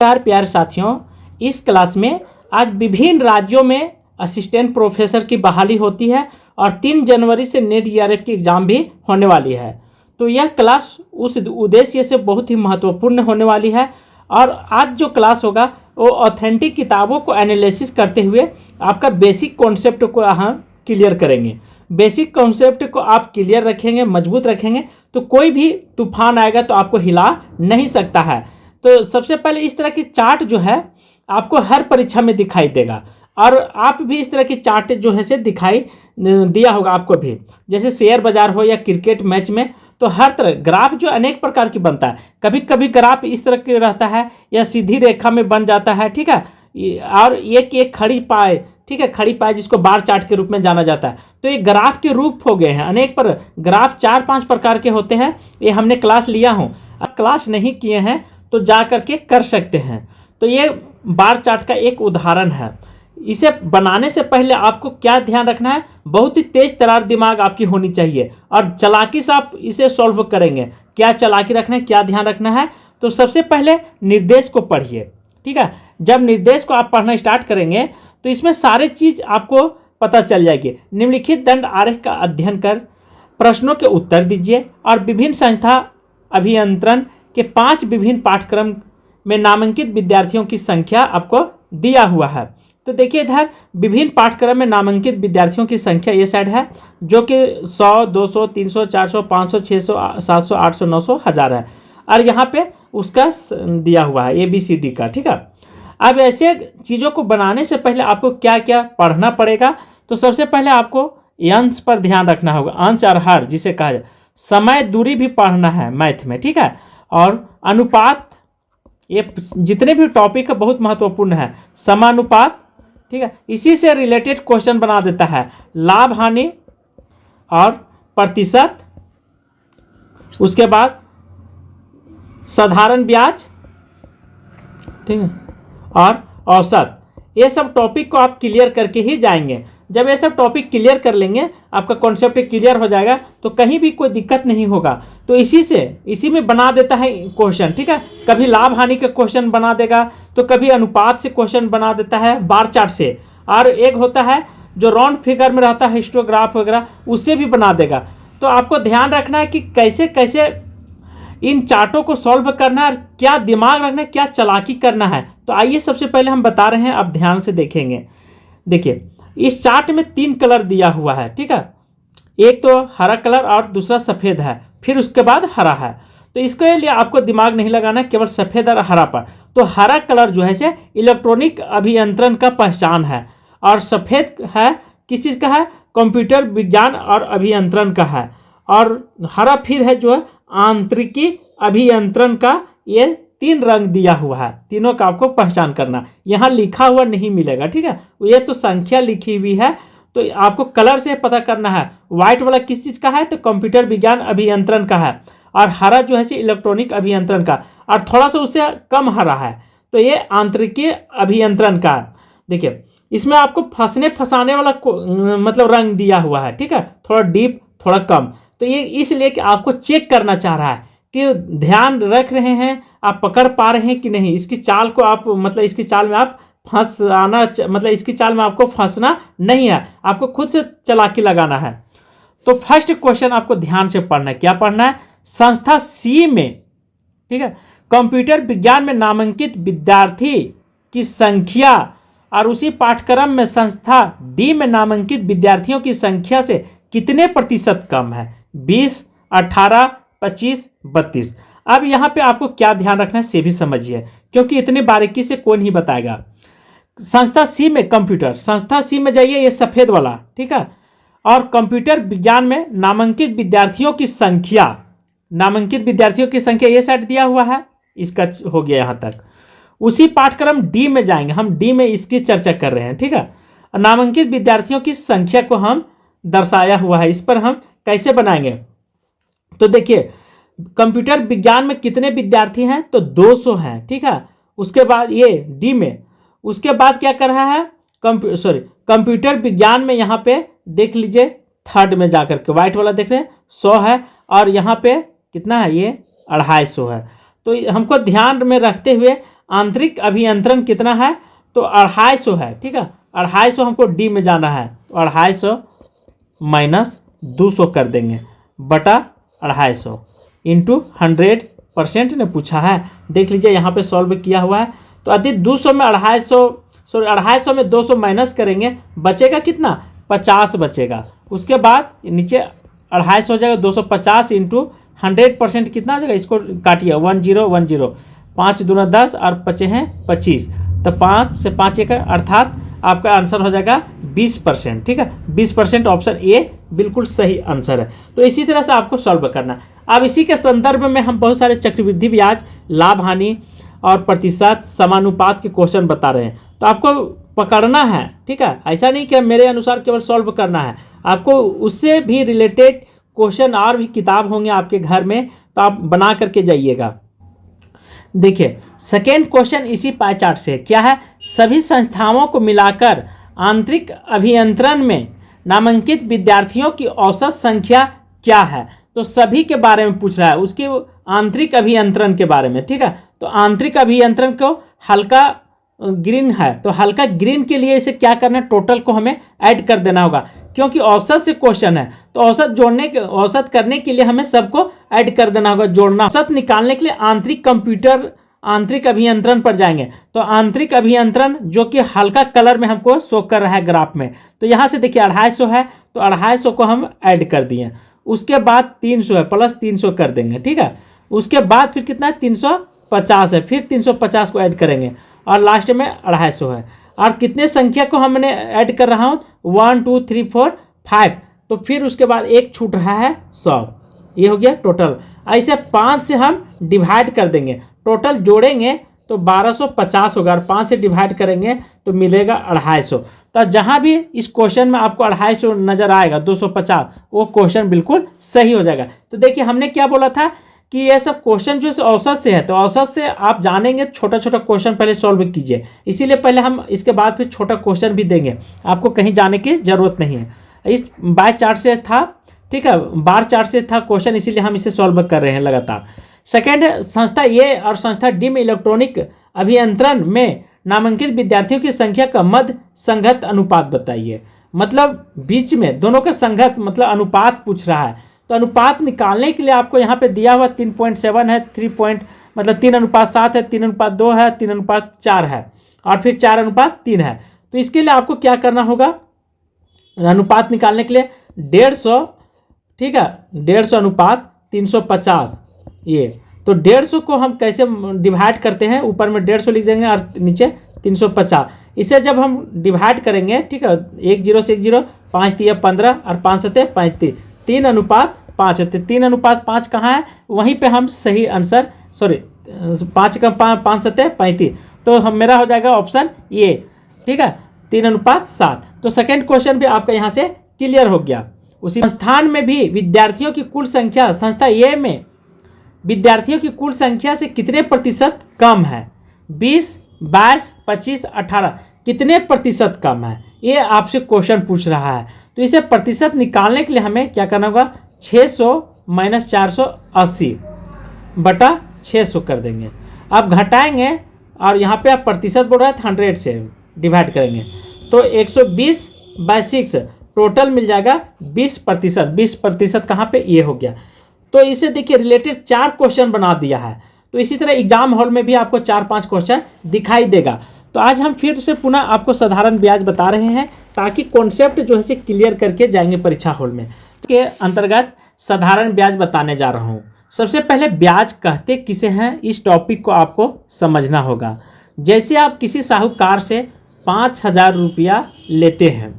नमस्कार प्यारे साथियों, इस क्लास में आज विभिन्न राज्यों में असिस्टेंट प्रोफेसर की बहाली होती है और 3 जनवरी से नेट जीआरएफ की एग्ज़ाम भी होने वाली है। तो यह क्लास उस उद्देश्य से बहुत ही महत्वपूर्ण होने वाली है और आज जो क्लास होगा वो ऑथेंटिक किताबों को एनालिसिस करते हुए आपका बेसिक कॉन्सेप्ट को हम क्लियर करेंगे। बेसिक कॉन्सेप्ट को आप क्लियर रखेंगे, मजबूत रखेंगे तो कोई भी तूफान आएगा तो आपको हिला नहीं सकता है। तो सबसे पहले इस तरह की चार्ट जो है आपको हर परीक्षा में दिखाई देगा और आप भी इस तरह की चार्ट जो है से दिखाई दिया होगा आपको भी, जैसे शेयर बाजार हो या क्रिकेट मैच में। तो हर तरह ग्राफ जो अनेक प्रकार की बनता है, कभी कभी ग्राफ इस तरह के रहता है या सीधी रेखा में बन जाता है, ठीक है, और एक खड़ी पाए, ठीक है, खड़ी पाए जिसको बार चार्ट के रूप में जाना जाता है। तो ये ग्राफ के रूप हो गए हैं अनेक, पर ग्राफ 4-5 प्रकार के होते हैं। ये हमने क्लास लिया हूँ, अब क्लास नहीं किए हैं तो जा करके कर सकते हैं। तो ये बार चार्ट का एक उदाहरण है। इसे बनाने से पहले आपको क्या ध्यान रखना है, बहुत ही तेज तरार दिमाग आपकी होनी चाहिए और चालाकी से आप इसे सॉल्व करेंगे। क्या चालाकी रखना है, क्या ध्यान रखना है, तो सबसे पहले निर्देश को पढ़िए, ठीक है। जब निर्देश को आप पढ़ना स्टार्ट करेंगे तो इसमें सारे चीज़ आपको पता चल जाएगी। निम्नलिखित दंड आरेख का अध्ययन कर प्रश्नों के उत्तर दीजिए और विभिन्न संस्था अभियंत्रण के 5 विभिन्न पाठ्यक्रम में नामांकित विद्यार्थियों की संख्या आपको दिया हुआ है। तो देखिए इधर विभिन्न पाठ्यक्रम में नामांकित विद्यार्थियों की संख्या ये साइड है, जो कि 100, 200, 300, 400, 500, 600, 700, 800, 900, 1000 है और यहाँ पे उसका दिया हुआ है ABCD का, ठीक है। अब ऐसे चीज़ों को बनाने से पहले आपको क्या क्या पढ़ना पड़ेगा, तो सबसे पहले आपको अंश पर ध्यान रखना होगा, अंश और हर जिसे कहा जाए। समय दूरी भी पढ़ना है मैथ में, ठीक है, और अनुपात, ये जितने भी टॉपिक है बहुत महत्वपूर्ण है। समानुपात, ठीक है, इसी से रिलेटेड क्वेश्चन बना देता है। लाभ हानि और प्रतिशत, उसके बाद साधारण ब्याज, ठीक है, और औसत। ये सब टॉपिक को आप क्लियर करके ही जाएंगे। जब ये सब टॉपिक क्लियर कर लेंगे, आपका कॉन्सेप्ट क्लियर हो जाएगा तो कहीं भी कोई दिक्कत नहीं होगा। तो इसी में बना देता है क्वेश्चन, ठीक है। कभी लाभ हानि का क्वेश्चन बना देगा, तो कभी अनुपात से क्वेश्चन बना देता है बार चार्ट से, और एक होता है जो राउंड फिगर में रहता है हिस्टोग्राफ वगैरह, उससे भी बना देगा। तो आपको ध्यान रखना है कि कैसे कैसे इन चार्टों को सॉल्व करना है और क्या दिमाग रखना है, क्या चालाकी करना है। तो आइए सबसे पहले हम बता रहे हैं, आप ध्यान से देखेंगे। देखिए इस चार्ट में 3 कलर दिया हुआ है, ठीक है, एक तो हरा कलर और दूसरा सफ़ेद है, फिर उसके बाद हरा है। तो इसके लिए आपको दिमाग नहीं लगाना है, केवल सफ़ेद और हरा पर। तो हरा कलर जो है से इलेक्ट्रॉनिक अभियंत्रण का पहचान है और सफ़ेद है किस चीज़ का है, कंप्यूटर विज्ञान और अभियंत्रण का है, और हरा फिर है जो है आंतरिकी अभियंत्रण का। ये 3 रंग दिया हुआ है, तीनों का आपको पहचान करना। यहाँ लिखा हुआ नहीं मिलेगा, ठीक है, ये तो संख्या लिखी हुई है, तो आपको कलर से पता करना है। व्हाइट वाला किस चीज़ का है, तो कंप्यूटर विज्ञान अभियंत्रण का है, और हरा जो है से इलेक्ट्रॉनिक अभियंत्रण का, और थोड़ा सा उससे कम हरा है तो ये आंतरिकी अभियंत्रण का। देखिए इसमें आपको फंसाने वाला मतलब रंग दिया हुआ है, ठीक है, थोड़ा डीप थोड़ा कम। तो ये इसलिए कि आपको चेक करना चाह रहा है कि ध्यान रख रहे हैं, आप पकड़ पा रहे हैं कि नहीं। इसकी चाल को आप मतलब इसकी चाल में आप फंसाना, मतलब इसकी चाल में आपको फंसना नहीं है, आपको खुद से चालाकी लगाना है। तो फर्स्ट क्वेश्चन आपको ध्यान से पढ़ना है। क्या पढ़ना है, संस्था सी में, ठीक है, कंप्यूटर विज्ञान में नामांकित विद्यार्थी की संख्या और उसी पाठ्यक्रम में संस्था डी में नामांकित विद्यार्थियों की संख्या से कितने प्रतिशत कम है। 20, 18, 25, 32। अब यहाँ पे आपको क्या ध्यान रखना है से भी समझिए, क्योंकि इतने बारीकी से कोई नहीं बताएगा। संस्था सी में कंप्यूटर, संस्था सी में जाइए, ये सफ़ेद वाला, ठीक है, और कंप्यूटर विज्ञान में नामांकित विद्यार्थियों की संख्या, नामांकित विद्यार्थियों की संख्या ये सेट दिया हुआ है, इसका हो गया यहाँ तक। उसी पाठ्यक्रम डी में जाएंगे, हम डी में इसकी चर्चा कर रहे हैं, ठीक है। नामांकित विद्यार्थियों की संख्या को हम दर्शाया हुआ है, इस पर हम कैसे बनाएंगे। तो देखिए कंप्यूटर विज्ञान में कितने विद्यार्थी हैं, तो 200 हैं, ठीक है। उसके बाद ये डी में, उसके बाद क्या कर रहा है, कंप्यूटर विज्ञान में यहाँ पे देख लीजिए थर्ड में जाकर के व्हाइट वाला देख रहे हैं 100 है, और यहाँ पे कितना है, ये 250 है। तो हमको ध्यान में रखते हुए आंतरिक अभियंत्रण कितना है, तो 250 है, ठीक है। 250 हमको डी में जाना है, तो 250 माइनस 200 कर देंगे बटा 250 इंटू 100% ने पूछा है। देख लीजिए यहाँ पे सॉल्व किया हुआ है। तो यदि 200 में 250 में 200 माइनस करेंगे, बचेगा कितना, 50 बचेगा। उसके बाद नीचे 250 हो जाएगा, 250 इंटू 100% कितना आ जाएगा, इसको काटिए 1010, 5 दूना 10 और बचे हैं 25, तो 5 से 5 एक अर्थात आपका आंसर हो जाएगा 20%, ठीक है। 20% ऑप्शन ए बिल्कुल सही आंसर है। तो इसी तरह से आपको सॉल्व करना। अब इसी के संदर्भ में हम बहुत सारे चक्रवृद्धि ब्याज, लाभ हानि और प्रतिशत, समानुपात के क्वेश्चन बता रहे हैं, तो आपको पकड़ना है, ठीक है। ऐसा नहीं कि मेरे अनुसार केवल सॉल्व करना है, आपको उससे भी रिलेटेड क्वेश्चन और भी किताब होंगे आपके घर में, तो आप बना करके जाइएगा। देखिए सेकेंड क्वेश्चन इसी पाई चार्ट से क्या है, सभी संस्थाओं को मिलाकर आंतरिक अभियंत्रण में नामांकित विद्यार्थियों की औसत संख्या क्या है। तो सभी के बारे में पूछ रहा है, उसके आंतरिक अभियंत्रण के बारे में, ठीक है। तो आंतरिक अभियंत्रण को हल्का ग्रीन है, तो हल्का ग्रीन के लिए इसे क्या करना है, टोटल को हमें ऐड कर देना होगा, क्योंकि औसत से क्वेश्चन है। तो औसत करने के लिए हमें सबको ऐड कर देना होगा, जोड़ना। औसत निकालने के लिए आंतरिक अभियंत्रण पर जाएंगे। तो आंतरिक अभियंत्रण जो कि हल्का कलर में हमको शो कर रहा है ग्राफ में, तो यहाँ से देखिए 250 है, तो 250 को हम ऐड कर दिए। उसके बाद 300 है, प्लस 300 कर देंगे, ठीक है। उसके बाद फिर कितना है, 350 है, फिर 350 को ऐड करेंगे और लास्ट में 250 है। और कितने संख्या को हमने ऐड कर रहा हूँ, 1 2 3 4 5, तो फिर उसके बाद एक छूट रहा है 100, ये हो गया टोटल। ऐसे 5 से हम डिवाइड कर देंगे, टोटल जोड़ेंगे तो 1250 होगा, और 5 से डिवाइड करेंगे तो मिलेगा 250। तो जहाँ भी इस क्वेश्चन में आपको 250 नज़र आएगा, 250, वो क्वेश्चन बिल्कुल सही हो जाएगा। तो देखिए हमने क्या बोला था कि ये सब क्वेश्चन जो है औसत से है, तो औसत से आप जानेंगे, छोटा छोटा क्वेश्चन पहले सॉल्व कीजिए। इसीलिए पहले हम इसके बाद फिर छोटा क्वेश्चन भी देंगे, आपको कहीं जाने की ज़रूरत नहीं है। इस बाय चार्ट से था, ठीक है, बार चार्ट से था क्वेश्चन, इसीलिए हम इसे सॉल्व कर रहे हैं लगातार। सेकेंड, संस्था ए और संस्था डी में इलेक्ट्रॉनिक अभियंत्रण में नामांकित विद्यार्थियों की संख्या का मध्य संगत अनुपात बताइए। मतलब बीच में दोनों का संगत मतलब अनुपात पूछ रहा है। तो अनुपात निकालने के लिए आपको यहाँ पे दिया हुआ 3.7 है, 3:7 है, 3:2 है, 3:4 है, और फिर 4:3 है। तो इसके लिए आपको क्या करना होगा, अनुपात निकालने के लिए 150, ठीक है, 150 अनुपात 350, ये तो 150 को हम कैसे डिवाइड करते हैं, ऊपर में 150 लिख देंगे और नीचे 350। इसे जब हम डिवाइड करेंगे, ठीक है, 1 0 से 1 0, 5 3 15 और 5 7 35, 3:5 है। 3:5 कहाँ है, वहीं पे हम सही आंसर, 5 का 5 7 35, तो हम मेरा हो जाएगा ऑप्शन ए, ठीक है, 3:7। तो सेकेंड क्वेश्चन भी आपका यहाँ से क्लियर हो गया। उसी संस्थान में भी विद्यार्थियों की कुल संख्या, संस्था ए में विद्यार्थियों की कुल संख्या से कितने प्रतिशत कम है, 20 22 25 18, कितने प्रतिशत कम है, ये आपसे क्वेश्चन पूछ रहा है। तो इसे प्रतिशत निकालने के लिए हमें क्या करना होगा, 600 माइनस 480 बटा 600 कर देंगे। अब घटाएंगे और यहाँ पे आप प्रतिशत बोल रहे हैं, 100 से डिवाइड करेंगे तो 120/6, टोटल मिल जाएगा 20%। 20% कहाँ पे, ये हो गया। तो इसे देखिए रिलेटेड 4 क्वेश्चन बना दिया है। तो इसी तरह एग्जाम हॉल में भी आपको 4-5 क्वेश्चन दिखाई देगा। तो आज हम फिर से पुनः आपको साधारण ब्याज बता रहे हैं, ताकि कॉन्सेप्ट जो है से क्लियर करके जाएंगे परीक्षा हॉल में। के अंतर्गत साधारण ब्याज बताने जा रहा हूँ। सबसे पहले ब्याज कहते किसे हैं, इस टॉपिक को आपको समझना होगा। जैसे आप किसी साहूकार से 5,000 रुपया लेते हैं,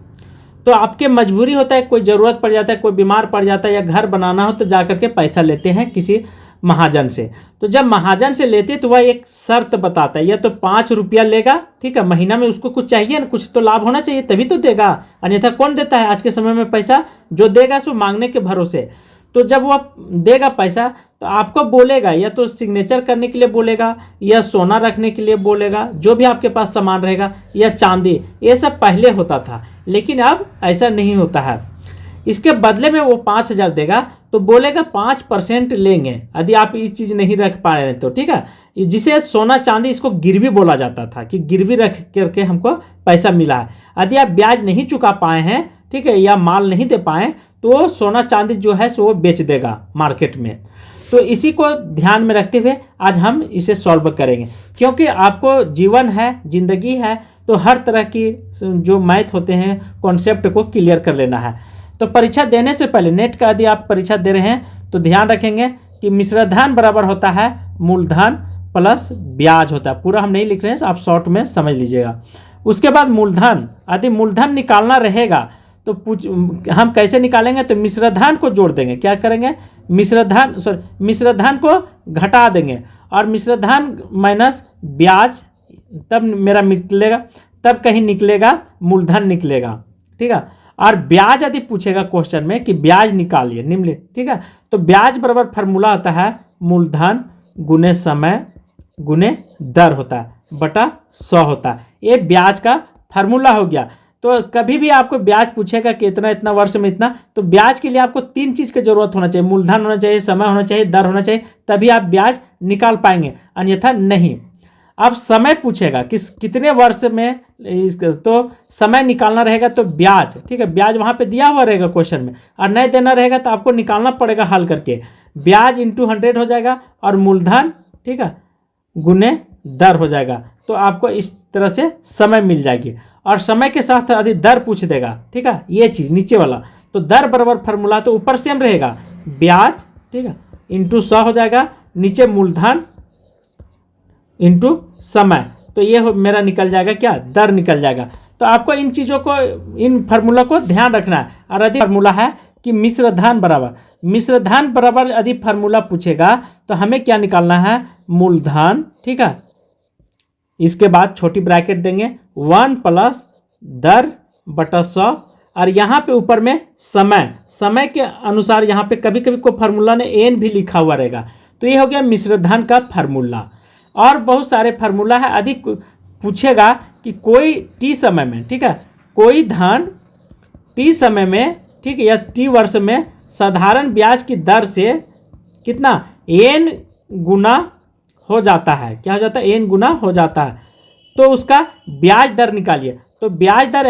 तो आपके मजबूरी होता है, कोई ज़रूरत पड़ जाता है, कोई बीमार पड़ जाता है या घर बनाना हो, तो जा करके पैसा लेते हैं किसी महाजन से। तो जब महाजन से लेते तो वह एक शर्त बताता है, या तो 5 रुपया लेगा, ठीक है, महीना में उसको कुछ चाहिए ना, कुछ तो लाभ होना चाहिए तभी तो देगा, अन्यथा कौन देता है आज के समय में पैसा, जो देगा सो मांगने के भरोसे। तो जब वह देगा पैसा तो आपको बोलेगा, या तो सिग्नेचर करने के लिए बोलेगा, या सोना रखने के लिए बोलेगा, जो भी आपके पास सामान रहेगा, या चांदी, ये सब पहले होता था, लेकिन अब ऐसा नहीं होता है। इसके बदले में वो 5,000 देगा तो बोलेगा 5% लेंगे यदि आप ये चीज़ नहीं रख पा रहे तो, ठीक है। जिसे सोना चांदी इसको गिरवी बोला जाता था कि गिरवी रख करके हमको पैसा मिला है। यदि आप ब्याज नहीं चुका पाए हैं, ठीक है, या माल नहीं दे पाए तो सोना चांदी जो है सो वो बेच देगा मार्केट में। तो इसी को ध्यान में रखते हुए आज हम इसे सॉल्व करेंगे, क्योंकि आपको जीवन है, जिंदगी है, तो हर तरह की जो मैथ होते हैं कॉन्सेप्ट को क्लियर कर लेना है। तो परीक्षा देने से पहले नेट का यदि आप परीक्षा दे रहे हैं तो ध्यान रखेंगे कि मिश्रधन बराबर होता है मूलधन प्लस ब्याज होता है। पूरा हम नहीं लिख रहे हैं, आप शॉर्ट में समझ लीजिएगा। उसके बाद मूलधन, यदि मूलधन निकालना रहेगा तो हम कैसे निकालेंगे, तो मिश्रधन को जोड़ देंगे। क्या करेंगे, मिश्रधन को घटा देंगे और मिश्रधन माइनस ब्याज, तब मेरा निकलेगा, तब कहीं निकलेगा मूलधन निकलेगा, ठीक है। और ब्याज यदि पूछेगा क्वेश्चन में कि ब्याज निकालिए निम्नलिखित, ठीक है, तो ब्याज बराबर फार्मूला होता है मूलधन गुने समय गुने दर होता है बटा 100 होता है। ये ब्याज का फार्मूला हो गया। तो कभी भी आपको ब्याज पूछेगा कि इतना इतना वर्ष में इतना, तो ब्याज के लिए आपको 3 चीज़ की जरूरत होना चाहिए, मूलधन होना चाहिए, समय होना चाहिए, दर होना चाहिए, तभी आप ब्याज निकाल पाएंगे, अन्यथा नहीं। अब समय पूछेगा कितने वर्ष में, तो समय निकालना रहेगा तो ब्याज, ठीक है, ब्याज वहाँ पे दिया हुआ रहेगा क्वेश्चन में, और नहीं देना रहेगा तो आपको निकालना पड़ेगा हल करके। ब्याज इंटू 100 हो जाएगा और मूलधन, ठीक है, गुने दर हो जाएगा। तो आपको इस तरह से समय मिल जाएगी। और समय के साथ यदि दर पूछ देगा, ठीक है, ये चीज़ नीचे वाला, तो दर बराबर फार्मूला तो ऊपर सेम रहेगा, ब्याज, ठीक है, इंटू 100 हो जाएगा, नीचे मूलधन इंटू समय, तो ये मेरा निकल जाएगा क्या, दर निकल जाएगा। तो आपको इन चीज़ों को, इन फार्मूला को ध्यान रखना है। और यदि फार्मूला है कि मिश्रधन बराबर यदि फार्मूला पूछेगा तो हमें क्या निकालना है, मूलधन, ठीक है, इसके बाद छोटी ब्रैकेट देंगे 1 प्लस दर बटा 100, और यहाँ पे ऊपर में समय के अनुसार यहाँ पे कभी कभी को फार्मूला ने एन भी लिखा हुआ रहेगा। तो ये हो गया मिश्रधन का फार्मूला। और बहुत सारे फार्मूला है। यदि पूछेगा कि कोई टी समय में, ठीक है, कोई धन टी समय में, ठीक है, या टी वर्ष में साधारण ब्याज की दर से कितना एन गुना हो जाता है, क्या हो जाता है, एन गुना हो जाता है, तो उसका ब्याज दर निकालिए। तो ब्याज दर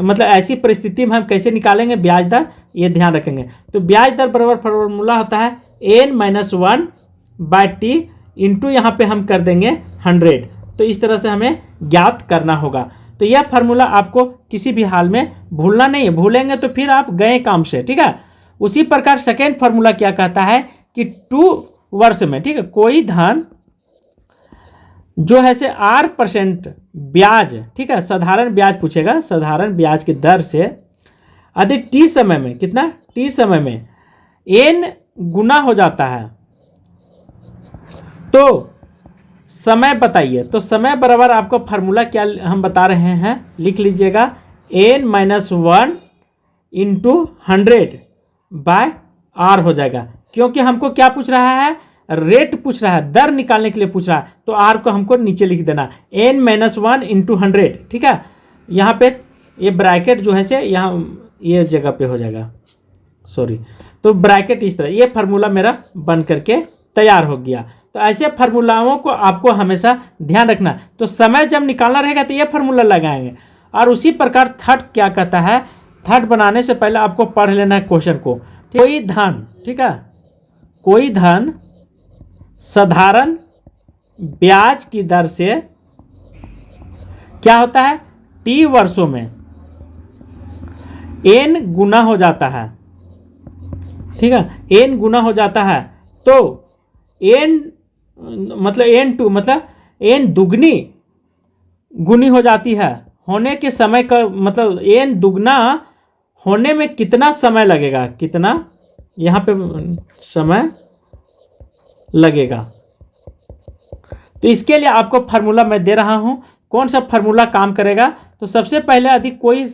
मतलब ऐसी परिस्थिति में हम कैसे निकालेंगे ब्याज दर, ये ध्यान रखेंगे। तो ब्याज दर बराबर फार्मूला होता है n-1 बाय टी इंटू यहाँ पे हम कर देंगे 100। तो इस तरह से हमें ज्ञात करना होगा। तो यह फार्मूला आपको किसी भी हाल में भूलना नहीं है, भूलेंगे तो फिर आप गए काम से, ठीक है। उसी प्रकार सेकेंड फार्मूला क्या कहता है कि 2 वर्ष में, ठीक है, कोई धन जो है से R% ब्याज, ठीक है, साधारण ब्याज पूछेगा, साधारण ब्याज की दर से यदि टी समय में, कितना, टी समय में n गुना हो जाता है, तो समय बताइए। तो समय बराबर आपको फार्मूला क्या हम बता रहे हैं, लिख लीजिएगा, n-1 इंटू 100 बाय R हो जाएगा। क्योंकि हमको क्या पूछ रहा है, रेट पूछ रहा है, दर निकालने के लिए पूछ रहा है, तो R को हमको नीचे लिख देना, n-1 इंटू 100, ठीक है। यहाँ पे ये ब्रैकेट जो है से यहाँ ये जगह पे हो जाएगा, सॉरी। तो ब्रैकेट इस तरह, ये फार्मूला मेरा बन करके तैयार हो गया। तो ऐसे फार्मूलाओं को आपको हमेशा ध्यान रखना। तो समय जब निकालना रहेगा तो ये फार्मूला लगाएंगे। और उसी प्रकार थर्ड क्या कहता है, थर्ड बनाने से पहले आपको पढ़ लेना है क्वेश्चन को। कोई धन, ठीक है, कोई धन साधारण ब्याज की दर से क्या होता है, टी वर्षों में n गुना हो जाता है, ठीक है, n गुना हो जाता है। तो n मतलब n2 मतलब n दुगनी गुनी हो जाती है, होने के समय का मतलब n दुगना होने में कितना समय लगेगा, कितना यहाँ पे समय लगेगा। तो इसके लिए आपको फार्मूला मैं दे रहा हूँ। कौन सा फार्मूला काम करेगा, तो सबसे पहले यदि कोई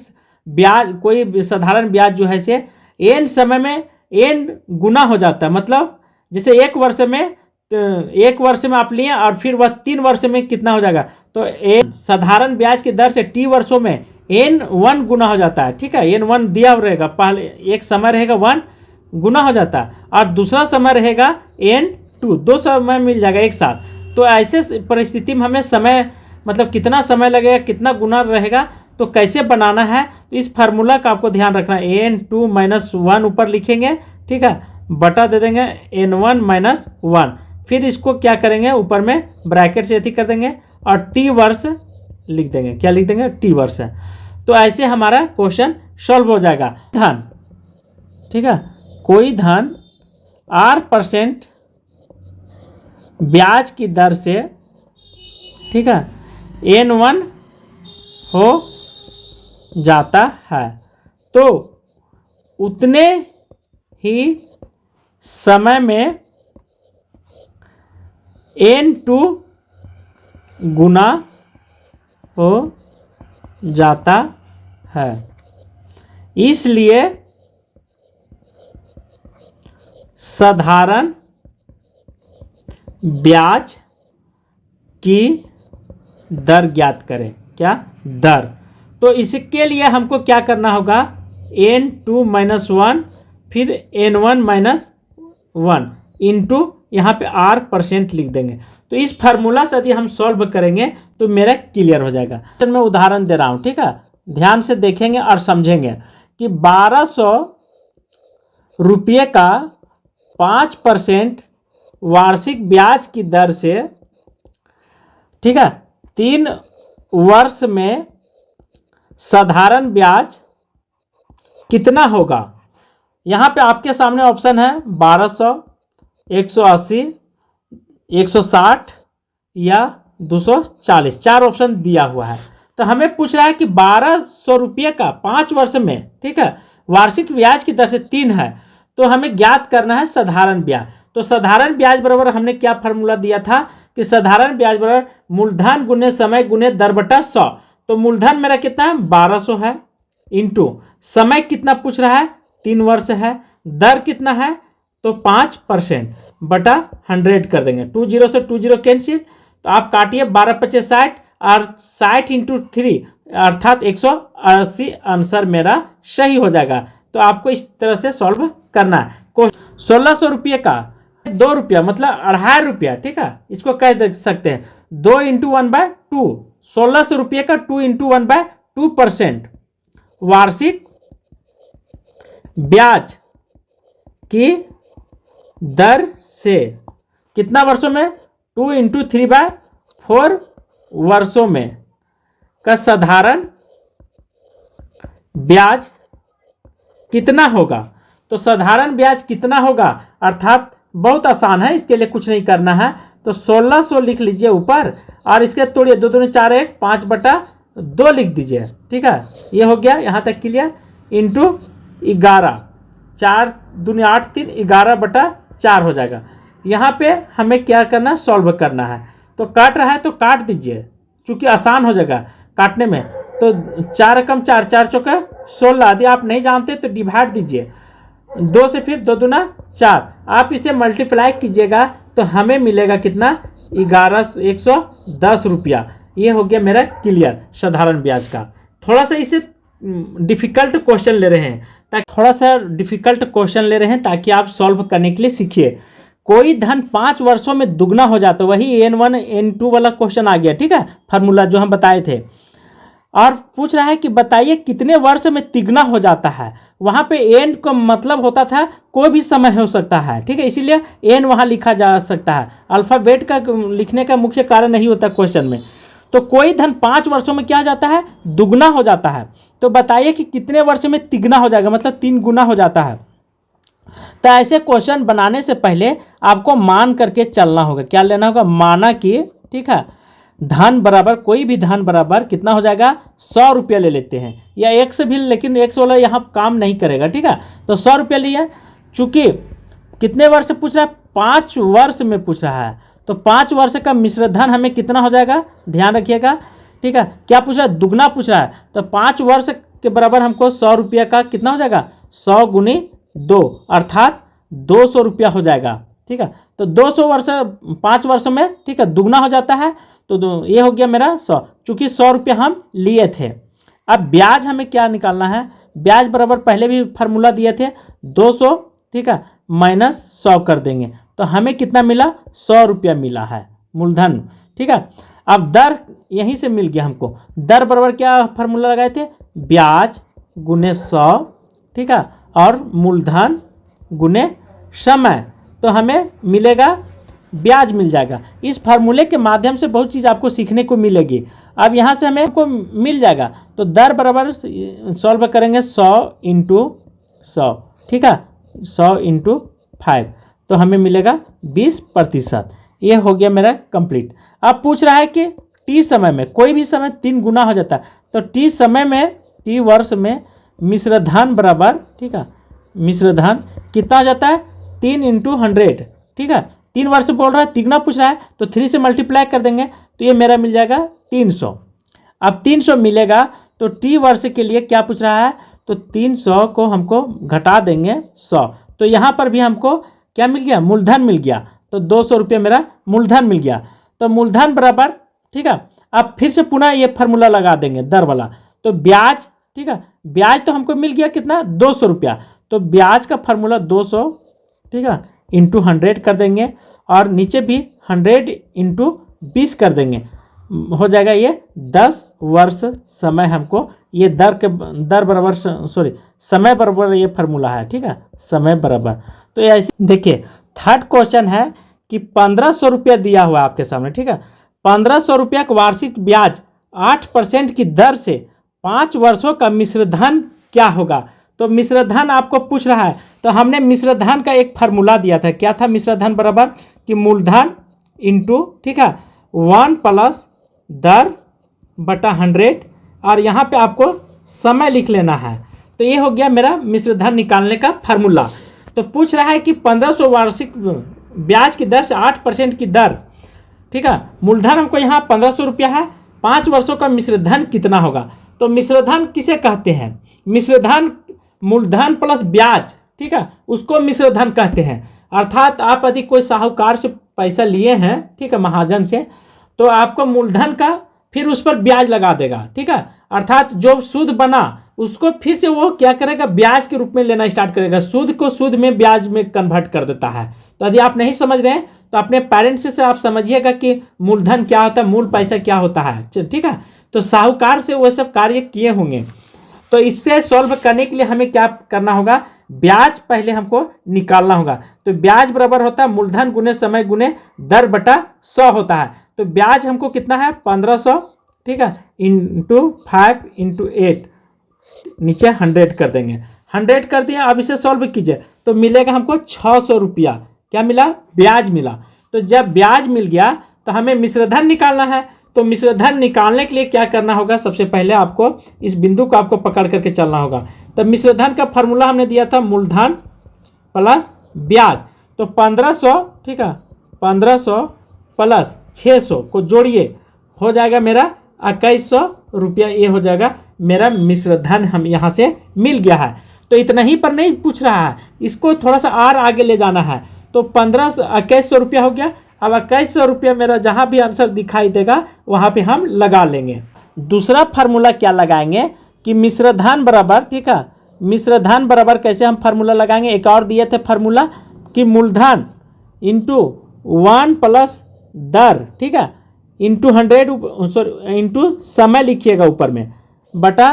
ब्याज, कोई साधारण ब्याज जो है से n समय में n गुना हो जाता है, मतलब जैसे एक वर्ष में आप लिए और फिर वह 3 वर्ष में कितना हो जाएगा, तो साधारण ब्याज की दर से टी वर्षों में n1 गुना हो जाता है, ठीक है। n1 दिया रहेगा, पहले एक समय रहेगा 1 गुना हो जाता है और दूसरा समय रहेगा n2, दो समय मिल जाएगा एक साथ। तो ऐसे परिस्थिति में हमें समय मतलब कितना समय लगेगा, कितना गुना रहेगा, तो कैसे बनाना है, तो इस फार्मूला का आपको ध्यान रखना है। n2 - 1 ऊपर लिखेंगे, ठीक है, बटा दे देंगे n1 - 1, फिर इसको क्या करेंगे ऊपर में ब्रैकेट से अथी कर देंगे और t वर्ष लिख देंगे। क्या लिख देंगे? t वर्ष है। तो ऐसे हमारा क्वेश्चन सॉल्व हो जाएगा। धन, ठीक है, कोई धन r% ब्याज की दर से, ठीक है, n1 हो जाता है, तो उतने ही समय में n2 गुना हो जाता है। इसलिए साधारण ब्याज की दर ज्ञात करें। क्या? दर। तो इसके लिए हमको क्या करना होगा? n2 - 1 फिर n1 - 1 इंटू यहाँ पे r% लिख देंगे। तो इस फार्मूला से यदि हम सॉल्व करेंगे तो मेरा क्लियर हो जाएगा। मैं उदाहरण दे रहा हूँ, ठीक है, ध्यान से देखेंगे और समझेंगे कि 1200 रुपये का 5% वार्षिक ब्याज की दर से, ठीक है, 3 वर्ष में साधारण ब्याज कितना होगा? यहाँ पे आपके सामने ऑप्शन है 1200, 180, 160 या 240, 4 ऑप्शन दिया हुआ है। तो हमें पूछ रहा है कि 1200 रुपये का 5 वर्ष में, ठीक है, वार्षिक ब्याज की दर से 3 है, तो हमें ज्ञात करना है साधारण ब्याज। तो साधारण ब्याज बराबर हमने क्या फार्मूला दिया था कि साधारण ब्याज बराबर मूलधन गुने समय गुने दर बटा 100। तो मूलधन मेरा कितना है? 1200 है, इंटू समय कितना पूछ रहा है? 3 वर्ष है, दर कितना है? तो 5% बटा 100 कर देंगे। 20 से 20 कैंसिल, तो आप काटिए 12×5 = 60 और 60 × 3 अर्थात 180 आंसर मेरा सही हो जाएगा। तो आपको इस तरह से सॉल्व करना है। 1600 रुपये का 2 रुपया मतलब 2.5 रुपया, ठीक है, इसको कह दे सकते हैं 2 × 1/2। 1600 रुपये का 2 × 1/2% वार्षिक ब्याज की दर से कितना वर्षों में? 2 × 3/4 वर्षों में का साधारण ब्याज कितना होगा? तो साधारण ब्याज कितना होगा अर्थात बहुत आसान है, इसके लिए कुछ नहीं करना है। तो 1600 लिख लीजिए ऊपर और इसके तोड़िए, 2 दूनी 4 1 5/2 लिख दीजिए, ठीक है, ये हो गया यहाँ तक क्लियर। इंटू 11, 4 दूनी 8 3 11/4 हो जाएगा। यहाँ पे हमें क्या करना है? सॉल्व करना है। तो काट रहा है तो काट दीजिए, चूंकि आसान हो जाएगा काटने में। तो 4 × 4 4 चौके 16, यदि आप नहीं जानते तो डिवाइड दीजिए 2 से, फिर 2 दूना 4, आप इसे मल्टीप्लाई कीजिएगा तो हमें मिलेगा कितना? 110 रुपया। ये हो गया मेरा क्लियर साधारण ब्याज का। थोड़ा सा इसे डिफिकल्ट क्वेश्चन ले रहे हैं ताकि आप सॉल्व करने के लिए सीखिए। कोई धन 5 वर्षों में दुगना हो जाता है, वही n1 n2 वाला क्वेश्चन आ गया, ठीक है, फार्मूला जो हम बताए थे। और पूछ रहा है कि बताइए कितने वर्ष में तिगुना हो जाता है। वहाँ पे n का मतलब होता था कोई भी समय हो सकता है, ठीक है, इसीलिए n वहाँ लिखा जा सकता है। अल्फ़ाबेट का लिखने का मुख्य कारण नहीं होता क्वेश्चन में। तो कोई धन 5 वर्षों में क्या जाता है? दुगना हो जाता है। तो बताइए कि कितने वर्ष में तिगुना हो जाएगा, मतलब 3 गुना हो जाता है। तो ऐसे क्वेश्चन बनाने से पहले आपको मान करके चलना होगा। क्या लेना होगा? माना कि, ठीक है, धन बराबर, कोई भी धन बराबर कितना हो जाएगा? 100 रुपया ले लेते हैं, या 1 से भी, लेकिन 1 वाला यहाँ काम नहीं करेगा, ठीक है। तो 100 रुपया लिया, चूंकि कितने वर्ष पूछ रहा है? 5 वर्ष में पूछ रहा है। तो 5 वर्ष का मिश्र धन हमें कितना हो जाएगा? ध्यान रखिएगा, ठीक है। क्या पूछ रहा है? दुगना पूछ रहा है। तो 5 वर्ष के बराबर हमको 100 रुपया का कितना हो जाएगा? 100 × 2 अर्थात 200 रुपया हो जाएगा, ठीक है। तो 200 वर्ष 5 वर्षों में, ठीक है, दुगना हो जाता है। तो ये हो गया मेरा 100, चूंकि 100 रुपया हम लिए थे। अब ब्याज हमें क्या निकालना है, ब्याज बराबर पहले भी फार्मूला दिए थे 200, ठीक है, माइनस 100 कर देंगे तो हमें कितना मिला, 100 रुपया मिला है मूलधन, ठीक है। अब दर यहीं से मिल गया हमको, दर बराबर क्या फार्मूला लगाए थे, ब्याज गुने 100, ठीक है, और मूलधन गुने समय, तो हमें मिलेगा ब्याज मिल जाएगा। इस फार्मूले के माध्यम से बहुत चीज़ आपको सीखने को मिलेगी। अब यहाँ से हमें को मिल जाएगा, तो दर बराबर सॉल्व करेंगे 100 इंटू 100, ठीक है, 100 इंटू 5, तो हमें मिलेगा 20%। ये हो गया मेरा कंप्लीट। अब पूछ रहा है कि टी समय में, कोई भी समय 3 गुना हो जाता है, तो टी समय में, टी वर्ष में मिश्रधन बराबर, ठीक है, मिश्रधन कितना हो जाता है, 3 इंटू 100, ठीक है, 3 वर्ष बोल रहा है, तिगुना पूछ रहा है, तो 3 से मल्टीप्लाई कर देंगे तो ये मेरा मिल जाएगा 300। अब 300 मिलेगा तो टी वर्ष के लिए क्या पूछ रहा है, तो 300 को हमको घटा देंगे 100, तो यहाँ पर भी हमको क्या मिल गया, मूलधन मिल गया, तो 200 रुपये मेरा मूलधन मिल गया। तो मूलधन बराबर, ठीक है, अब फिर से पुनः ये फार्मूला लगा देंगे दर वाला, तो ब्याज, ठीक है, ब्याज तो हमको मिल गया कितना, 200 रुपया, तो ब्याज का फार्मूला 200, ठीक है, इंटू 100 कर देंगे, और नीचे भी 100 इंटू 20 कर देंगे, हो जाएगा ये 10 वर्ष समय। हमको ये दर बराबर, सॉरी, समय बराबर ये फार्मूला है, ठीक है, समय बराबर। तो ये ऐसे देखिए, थर्ड क्वेश्चन है कि 1500 रुपया दिया हुआ है आपके सामने, ठीक है, 1500 रुपया का वार्षिक ब्याज 8% की दर से 5 वर्षों का मिश्रधन क्या होगा। तो मिश्रधन आपको पूछ रहा है, तो हमने मिश्रधन का एक फार्मूला दिया था, क्या था, मिश्रधन बराबर कि मूलधन इंटू, ठीक है, 1 प्लस दर बटा 100, और यहाँ पे आपको समय लिख लेना है। तो ये हो गया मेरा मिश्रधन निकालने का फार्मूला। तो पूछ रहा है कि 1500 वार्षिक ब्याज की दर से 8% की दर, ठीक है, मूलधन हमको यहाँ 1500 रुपया है, 5 वर्षों का मिश्रधन कितना होगा। तो मिश्रधन किसे कहते हैं, मिश्रधन मूलधन प्लस ब्याज, ठीक है, उसको मिश्रधन कहते हैं। अर्थात आप यदि कोई साहूकार से पैसा लिए हैं, ठीक है, महाजन से, तो आपको मूलधन का फिर उस पर ब्याज लगा देगा, ठीक है, अर्थात जो सूद बना उसको फिर से वो क्या करेगा, ब्याज के रूप में लेना स्टार्ट करेगा, सूद को सूद में ब्याज में कन्वर्ट कर देता है। तो यदि आप नहीं समझ रहे हैं तो अपने पेरेंट्स से आप समझिएगा कि मूलधन क्या होता है, मूल पैसा क्या होता है, ठीक है। तो साहूकार से वो सब कार्य किए होंगे। तो इससे सॉल्व करने के लिए हमें क्या करना होगा, ब्याज पहले हमको निकालना होगा। तो ब्याज बराबर होता है मूलधन गुने समय गुने दर बटा 100 होता है। तो ब्याज हमको कितना है, 1500, ठीक है, इंटू 5 इंटू 8, नीचे 100 कर देंगे, 100 कर दिया। अब इसे सॉल्व कीजिए तो मिलेगा हमको 600 रुपया, क्या मिला, ब्याज मिला। तो जब ब्याज मिल गया तो हमें मिश्रधन निकालना है। तो मिश्रधन निकालने के लिए क्या करना होगा, सबसे पहले आपको इस बिंदु को आपको पकड़ करके चलना होगा। तो मिश्रधन का फार्मूला हमने दिया था मूलधन प्लस ब्याज, तो 1500, ठीक है, 1500 प्लस 600 को जोड़िए, हो जाएगा मेरा 2100 रुपया। ये हो जाएगा मेरा मिश्रधन, हम यहाँ से मिल गया है। तो इतना ही पर नहीं पूछ रहा है, इसको थोड़ा सा और आगे ले जाना है। तो 2100 रुपया हो गया। अब 2100 रुपया मेरा जहाँ भी आंसर दिखाई देगा वहाँ पे हम लगा लेंगे। दूसरा फार्मूला क्या लगाएंगे कि मिश्रधन बराबर, ठीक है, मिश्रधन बराबर कैसे हम फार्मूला लगाएंगे, एक और दिए थे फार्मूला कि मूलधन इंटू 1 प्लस दर, ठीक है, इंटू 100, सॉरी इंटू समय लिखिएगा ऊपर में, बटा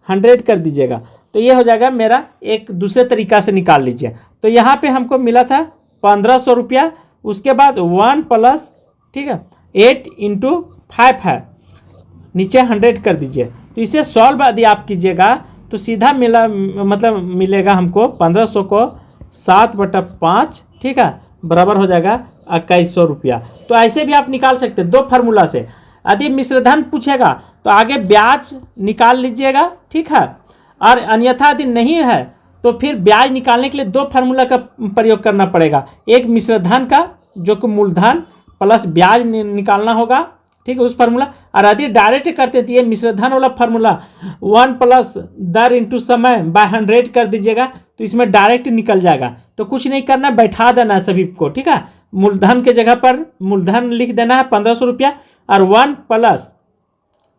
100 कर दीजिएगा। तो ये हो जाएगा मेरा, एक दूसरे तरीका से निकाल लीजिए। तो यहाँ पे हमको मिला था 1500 रुपया, उसके बाद 1 प्लस, ठीक है, 8 इंटू 5 है, नीचे 100 कर दीजिए। तो इसे सॉल्व यदि आप कीजिएगा तो सीधा मिला, मतलब मिलेगा हमको 1500 को 7/5, ठीक है, बराबर हो जाएगा 2100 रुपया। तो ऐसे भी आप निकाल सकते हैं दो फार्मूला से। यदि मिश्रधन पूछेगा तो आगे ब्याज निकाल लीजिएगा, ठीक है, और अन्यथा यदि नहीं है तो फिर ब्याज निकालने के लिए दो फार्मूला का प्रयोग करना पड़ेगा। एक मिश्रधन का जो कि मूलधन प्लस ब्याज निकालना होगा, ठीक है, उस फार्मूला। और यदि डायरेक्ट करते तो ये मिश्रधन वाला फार्मूला 1 प्लस दर इंटू समय बाय 100 कर दीजिएगा, तो इसमें डायरेक्ट निकल जाएगा। तो कुछ नहीं करना, बैठा देना है सभी को, ठीक है। मूलधन के जगह पर मूलधन लिख देना है 1500 रुपया, और 1 प्लस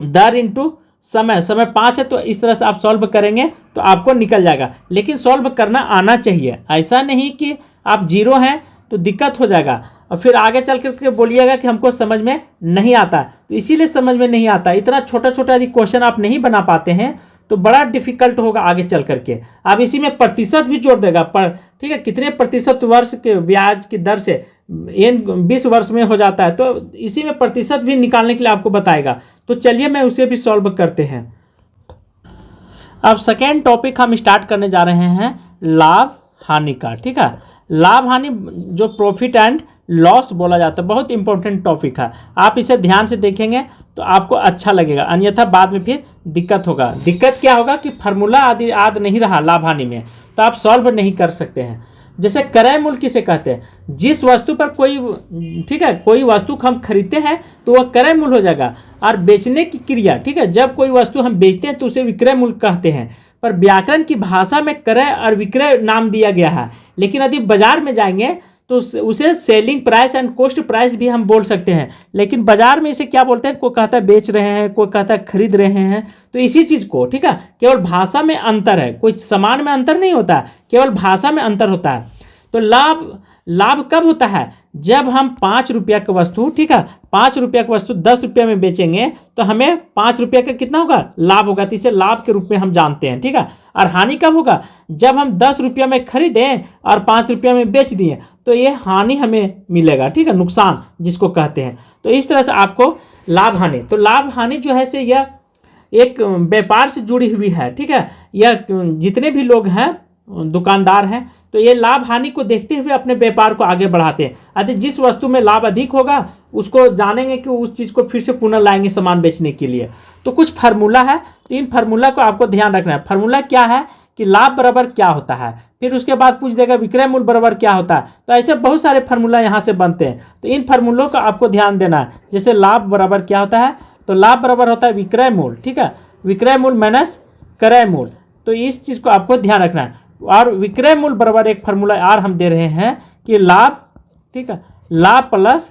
दर इंटू समय 5 है, तो इस तरह से आप सॉल्व करेंगे तो आपको निकल जाएगा। लेकिन सॉल्व करना आना चाहिए, ऐसा नहीं कि आप 0 हैं तो दिक्कत हो जाएगा और फिर आगे चल करके बोलिएगा कि हमको समझ में नहीं आता। तो इसीलिए समझ में नहीं आता, इतना छोटा छोटा यदि क्वेश्चन आप नहीं बना पाते हैं तो बड़ा डिफिकल्ट होगा आगे चल करके। आप इसी में प्रतिशत भी जोड़ देगा, पर ठीक है, कितने प्रतिशत वर्ष के ब्याज की दर से 20 वर्ष में हो जाता है, तो इसी में प्रतिशत भी निकालने के लिए आपको बताएगा। तो चलिए मैं उसे भी सॉल्व करते हैं। अब सेकेंड टॉपिक हम स्टार्ट करने जा रहे हैं लाभ हानि का। ठीक है, लाभ हानि जो प्रॉफिट एंड लॉस बोला जाता है, बहुत इंपॉर्टेंट टॉपिक है। आप इसे ध्यान से देखेंगे तो आपको अच्छा लगेगा, अन्यथा बाद में फिर दिक्कत होगा। दिक्कत क्या होगा कि फार्मूला आदि याद नहीं रहा लाभ हानि में, तो आप सॉल्व नहीं कर सकते हैं। जैसे क्रय मूल्य किसे कहते हैं, जिस वस्तु पर कोई, ठीक है, कोई वस्तु हम खरीदते हैं तो वह क्रय मूल्य हो जाएगा। और बेचने की क्रिया, ठीक है, जब कोई वस्तु हम बेचते हैं तो उसे विक्रय मूल्य कहते हैं। पर व्याकरण की भाषा में क्रय और विक्रय नाम दिया गया है, लेकिन यदि बाजार में जाएंगे तो उसे selling price and cost price भी हम बोल सकते हैं। लेकिन बाजार में इसे क्या बोलते हैं, कोई कहता है बेच रहे हैं, कोई कहता है खरीद रहे हैं। तो इसी चीज़ को, ठीक है, केवल भाषा में अंतर है, कोई सामान में अंतर नहीं होता है, केवल भाषा में अंतर होता है। तो लाभ कब होता है, जब हम 5 रुपया की वस्तु, ठीक है, 5 रुपया की वस्तु 10 रुपया में बेचेंगे तो हमें 5 रुपया का कितना होगा, लाभ होगा। तो इसे लाभ के रूप में हम जानते हैं। ठीक है, और हानि कब होगा, जब हम 10 रुपया में खरीदें और 5 रुपया में बेच दिए तो ये हानि हमें मिलेगा। ठीक है, नुकसान जिसको कहते हैं। तो इस तरह से आपको लाभ हानि, तो लाभ हानि जो है से यह एक व्यापार से जुड़ी हुई है। ठीक है, यह जितने भी लोग हैं दुकानदार हैं तो ये लाभ हानि को देखते हुए अपने व्यापार को आगे बढ़ाते हैं। यदि जिस वस्तु में लाभ अधिक होगा उसको जानेंगे कि उस चीज़ को फिर से पुनः लाएंगे सामान बेचने के लिए। तो कुछ फार्मूला है, तो इन फार्मूला को आपको ध्यान रखना है। फार्मूला क्या है कि लाभ बराबर क्या होता है, फिर उसके बाद पूछ देगा विक्रय मूल्य बराबर क्या होता है। तो ऐसे बहुत सारे फार्मूला यहाँ से बनते हैं, तो इन फार्मूलों का आपको ध्यान देना है। जैसे लाभ बराबर क्या होता है, तो लाभ बराबर होता है विक्रय मूल्य। ठीक है, विक्रय मूल्य माइनस क्रय मूल्य, तो इस चीज़ को आपको ध्यान रखना है। और विक्रय मूल्य बराबर एक फार्मूला और हम दे रहे हैं कि लाभ, ठीक है, लाभ प्लस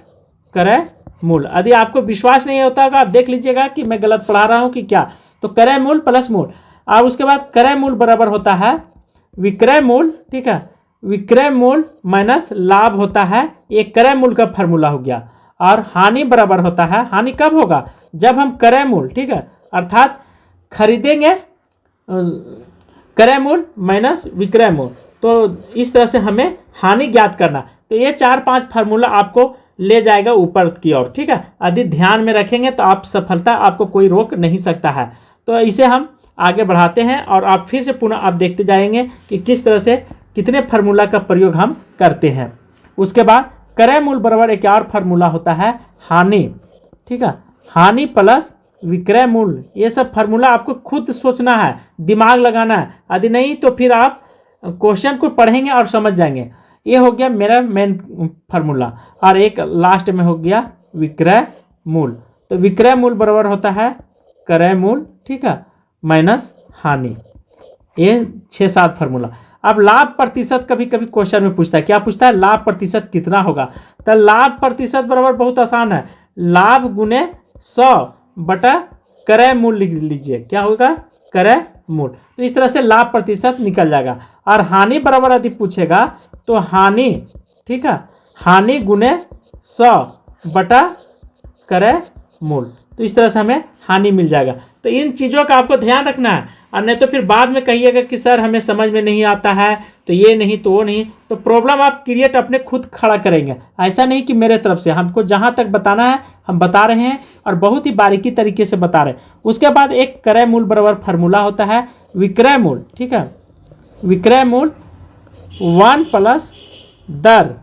क्रय मूल्य। यदि आपको विश्वास नहीं होता होगा आप देख लीजिएगा कि मैं गलत पढ़ा रहा हूँ कि क्या। तो क्रय मूल्य प्लस मूल्य, और उसके बाद क्रय मूल्य बराबर होता है विक्रय मूल्य। ठीक है, विक्रय मूल्य माइनस लाभ होता है, एक क्रय मूल्य का फार्मूला हो गया। और हानि बराबर होता है, हानि कब होगा, जब हम क्रय मूल्य, ठीक है, अर्थात खरीदेंगे क्रय मूल्य माइनस विक्रय मूल्य। तो इस तरह से हमें हानि ज्ञात करना। तो ये 4-5 फार्मूला आपको ले जाएगा ऊपर की ओर। ठीक है, यदि ध्यान में रखेंगे तो आप सफलता आपको कोई रोक नहीं सकता है। तो इसे हम आगे बढ़ाते हैं और आप फिर से पुनः आप देखते जाएंगे कि किस तरह से कितने फार्मूला का प्रयोग हम करते हैं। उसके बाद क्रय मूल्य बराबर एक और फार्मूला होता है हानि। ठीक है, हानि प्लस विक्रय मूल्य। ये सब फार्मूला आपको खुद सोचना है, दिमाग लगाना है, यदि नहीं तो फिर आप क्वेश्चन को पढ़ेंगे और समझ जाएंगे। ये हो गया मेरा मेन फार्मूला। और एक लास्ट में हो गया विक्रय मूल्य। तो विक्रय मूल्य बराबर होता है क्रय मूल्य, ठीक है, माइनस हानि। ये 6-7 फार्मूला। अब लाभ प्रतिशत कभी कभी क्वेश्चन में पूछता है, क्या पूछता है, लाभ प्रतिशत कितना होगा। तो लाभ प्रतिशत बराबर बहुत आसान है, लाभ गुने 100 बटा क्रय मूल्य लिख लीजिए, क्या होगा, क्रय मूल्य। तो इस तरह से लाभ प्रतिशत निकल जाएगा। और हानि बराबर यदि पूछेगा तो हानि, ठीक है, हानि गुने 100 बटा क्रय मूल्य। तो इस तरह से हमें हानि मिल जाएगा। तो इन चीज़ों का आपको ध्यान रखना है, और नहीं तो फिर बाद में कहिएगा कि सर हमें समझ में नहीं आता है, तो ये नहीं तो वो नहीं। तो प्रॉब्लम आप क्रिएट अपने खुद खड़ा करेंगे। ऐसा नहीं कि मेरे तरफ से, हमको जहाँ तक बताना है हम बता रहे हैं और बहुत ही बारीकी तरीके से बता रहे हैं। उसके बाद एक क्रय मूल्य बराबर फार्मूला होता है विक्रय मूल्य। ठीक है, विक्रय मूल्य 1 प्लस दर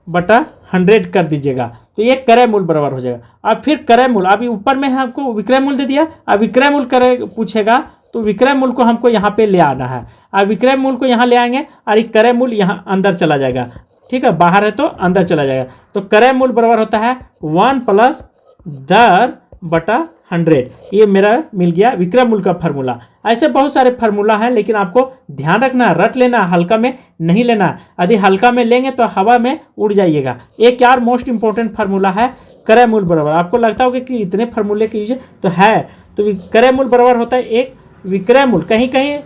बटा 100 कर दीजिएगा, तो ये क्रय मूल्य बराबर हो जाएगा। अब फिर क्रय मूल्य, अभी ऊपर में हमको विक्रय मूल्य दे दिया, अब विक्रय मूल्य क्रय पूछेगा तो विक्रय मूल्य को हमको यहाँ पे ले आना है। अब विक्रय मूल्य को यहाँ ले आएंगे और ये क्रय मूल्य यहाँ अंदर चला जाएगा। ठीक है, बाहर है तो अंदर चला जाएगा। तो क्रय मूल्य बराबर होता है 1 प्लस दर बटा 100। ये मेरा मिल गया विक्रय मूल्य का फार्मूला। ऐसे बहुत सारे फार्मूला हैं, लेकिन आपको ध्यान रखना, रट लेना, हल्का में नहीं लेना। यदि हल्का में लेंगे तो हवा में उड़ जाइएगा। एक यार मोस्ट इंपॉर्टेंट फार्मूला है क्रय मूल्य बराबर। आपको लगता होगा कि इतने फार्मूले की यूज तो है, तो क्रय मूल्य बराबर होता है एक विक्रय मूल्य। कहीं कहीं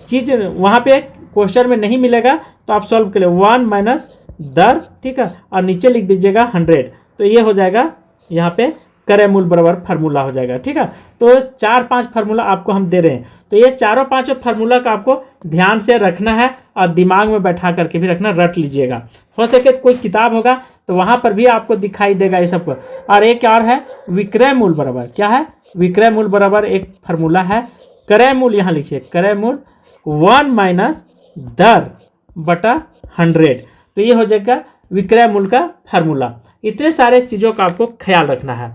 चीज वहाँ पे क्वेश्चन में नहीं मिलेगा तो आप सॉल्व करें 1 माइनस दर, ठीक है, और नीचे लिख दीजिएगा 100। तो ये हो जाएगा यहाँ पे क्रय मूल्य बराबर फार्मूला हो जाएगा, ठीक है। तो 4-5 फार्मूला आपको हम दे रहे हैं, तो ये चारों पांचों फार्मूला का आपको ध्यान से रखना है और दिमाग में बैठा करके भी रखना, रट लीजिएगा। हो सके तो कोई किताब होगा तो वहाँ पर भी आपको दिखाई देगा ये सब। और एक और है विक्रय मूल्य बराबर, क्या है विक्रय मूल्य बराबर एक फार्मूला है क्रय मूल्य, यहाँ लिखिए क्रय मूल्य 1 माइनस दर बटा 100। तो ये हो जाएगा विक्रय मूल्य का फार्मूला। इतने सारे चीज़ों का आपको ख्याल रखना है,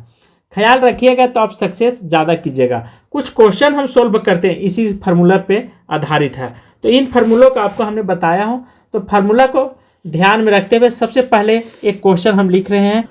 ख्याल रखिएगा तो आप सक्सेस ज़्यादा कीजिएगा। कुछ क्वेश्चन हम सोल्व करते हैं इसी फार्मूला पे आधारित है, तो इन फार्मूलों का आपको हमने बताया हूँ। तो फार्मूला को ध्यान में रखते हुए सबसे पहले एक क्वेश्चन हम लिख रहे हैं।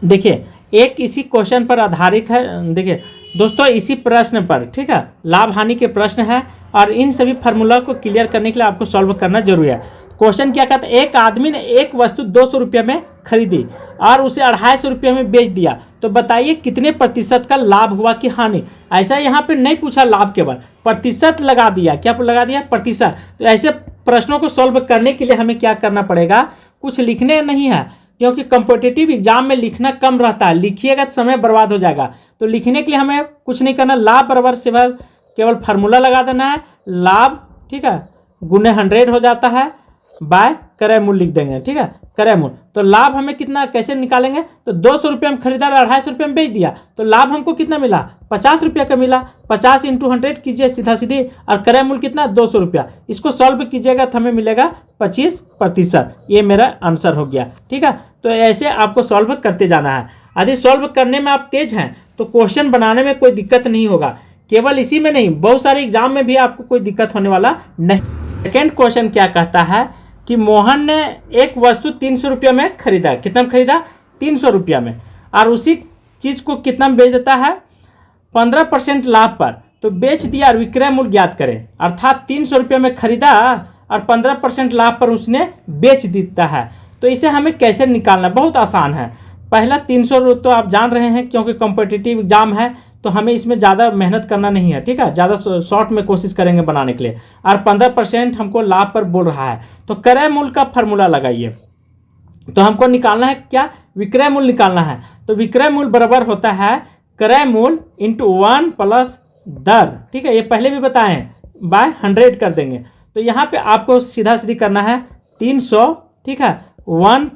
देखिए एक इसी क्वेश्चन पर आधारित है, देखिए दोस्तों इसी प्रश्न पर, ठीक है, लाभ हानि के प्रश्न है और इन सभी फार्मूला को क्लियर करने के लिए आपको सॉल्व करना जरूरी है। क्वेश्चन क्या कहता है, एक आदमी ने एक वस्तु 200 रुपये में खरीदी और उसे 250 रुपये में बेच दिया, तो बताइए कितने प्रतिशत का लाभ हुआ कि हानि। ऐसा यहाँ पे नहीं पूछा लाभ, केवल प्रतिशत लगा दिया। क्या लगा दिया, प्रतिशत। तो ऐसे प्रश्नों को सॉल्व करने के लिए हमें क्या करना पड़ेगा, कुछ लिखने नहीं है, क्योंकि कॉम्पिटिटिव एग्जाम में लिखना कम रहता है, लिखिएगा तो समय बर्बाद हो जाएगा। तो लिखने के लिए हमें कुछ नहीं करना, लाभ बराबर से केवल फार्मूला लगा देना है, लाभ, ठीक है, गुने 100 हो जाता है बाय क्रय मूल्य लिख देंगे, ठीक है, क्रय मूल्य। तो लाभ हमें कितना कैसे निकालेंगे, तो 200 रुपये में खरीदा और 250 रुपये में बेच दिया, तो लाभ हमको कितना मिला, 50 रुपये का मिला। 50 × 100 कीजिए सीधा सीधी, और क्रय मूल्य कितना 200 रुपया। इसको सॉल्व कीजिएगा तो हमें मिलेगा 25%। ये मेरा आंसर हो गया, ठीक है। तो ऐसे आपको सॉल्व करते जाना है। यदि सॉल्व करने में आप तेज हैं तो क्वेश्चन बनाने में कोई दिक्कत नहीं होगा। केवल इसी में नहीं, बहुत सारे एग्जाम में भी आपको कोई दिक्कत होने वाला नहीं। सेकेंड क्वेश्चन क्या कहता है कि मोहन ने एक वस्तु 300 रुपये में खरीदा। कितना में खरीदा, 300 रुपया में, और उसी चीज़ को कितना में बेच देता है, 15% लाभ पर। तो बेच दिया और विक्रय मूल्य ज्ञात करें, अर्थात 300 रुपये में खरीदा और 15% लाभ पर उसने बेच देता है। तो इसे हमें कैसे निकालना, बहुत आसान है। पहला 300 तो आप जान रहे हैं, क्योंकि कॉम्पिटिटिव एग्जाम है तो हमें इसमें ज़्यादा मेहनत करना नहीं है, ठीक है, ज़्यादा शॉर्ट में कोशिश करेंगे बनाने के लिए। और 15% हमको लाभ पर बोल रहा है, तो क्रय मूल्य का फार्मूला लगाइए। तो हमको निकालना है क्या, विक्रय मूल्य निकालना है। तो विक्रय मूल्य बराबर होता है क्रय मूल्य × 1 प्लस दर, ठीक है, ये पहले भी बताए हैं, बाय 100 कर देंगे। तो यहाँ पे आपको सीधा सीधी करना है 300, ठीक है, 1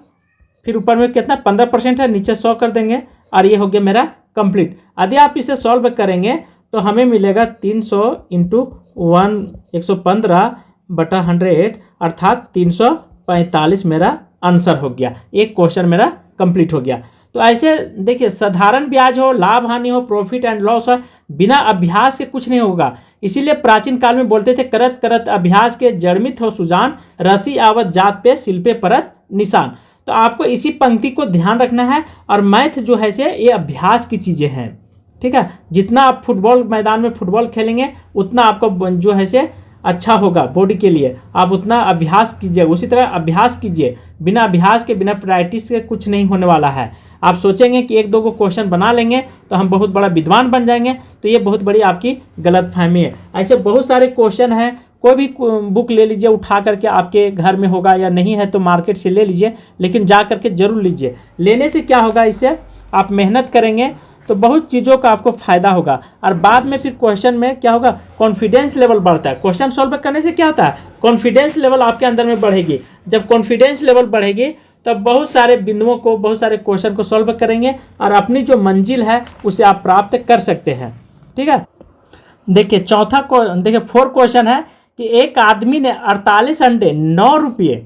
फिर ऊपर में कितना 15% है, नीचे 100 कर देंगे, और ये हो गया मेरा कंप्लीट। यदि आप इसे सॉल्व करेंगे तो हमें मिलेगा 300 × 1 115 बटा 100, अर्थात 345 मेरा आंसर हो गया। एक क्वेश्चन मेरा कंप्लीट हो गया। तो ऐसे देखिए, साधारण ब्याज हो, लाभ हानि हो, प्रॉफिट एंड लॉस हो, बिना अभ्यास के कुछ नहीं होगा। इसीलिए प्राचीन काल में बोलते थे, करत करत अभ्यास के जड़मित हो सुजान, रसी आवत जात पे शिल्पे परत निशान। तो आपको इसी पंक्ति को ध्यान रखना है। और मैथ जो है से ये अभ्यास की चीज़ें हैं, ठीक है। जितना आप फुटबॉल मैदान में फुटबॉल खेलेंगे उतना आपको जो है से अच्छा होगा बॉडी के लिए, आप उतना अभ्यास कीजिए। उसी तरह अभ्यास कीजिए, बिना अभ्यास के, बिना प्रैक्टिस के कुछ नहीं होने वाला है। आप सोचेंगे कि 1-2 को क्वेश्चन बना लेंगे तो हम बहुत बड़ा विद्वान बन जाएंगे, तो ये बहुत बड़ी आपकी गलतफहमी है। ऐसे बहुत सारे क्वेश्चन हैं, कोई भी बुक ले लीजिए उठा करके, आपके घर में होगा या नहीं है तो मार्केट से ले लीजिए, लेकिन जा करके जरूर लीजिए। लेने से क्या होगा, इससे आप मेहनत करेंगे तो बहुत चीज़ों का आपको फायदा होगा। और बाद में फिर क्वेश्चन में क्या होगा, कॉन्फिडेंस लेवल बढ़ता है। क्वेश्चन सॉल्व करने से क्या होता है, कॉन्फिडेंस लेवल आपके अंदर में बढ़ेगी। जब कॉन्फिडेंस लेवल बढ़ेगी तब बहुत सारे बिंदुओं को, बहुत सारे क्वेश्चन को सॉल्व करेंगे और अपनी जो मंजिल है उसे आप प्राप्त कर सकते हैं, ठीक है। देखिए चौथा को देखिए 4 क्वेश्चन है कि एक आदमी ने 48 अंडे 9 रुपये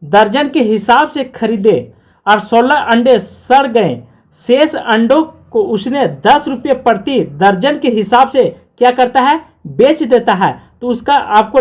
दर्जन के हिसाब से खरीदे और 16 अंडे सड़ गए। शेष अंडों को उसने 10 रुपये प्रति दर्जन के हिसाब से क्या करता है, बेच देता है। तो उसका आपको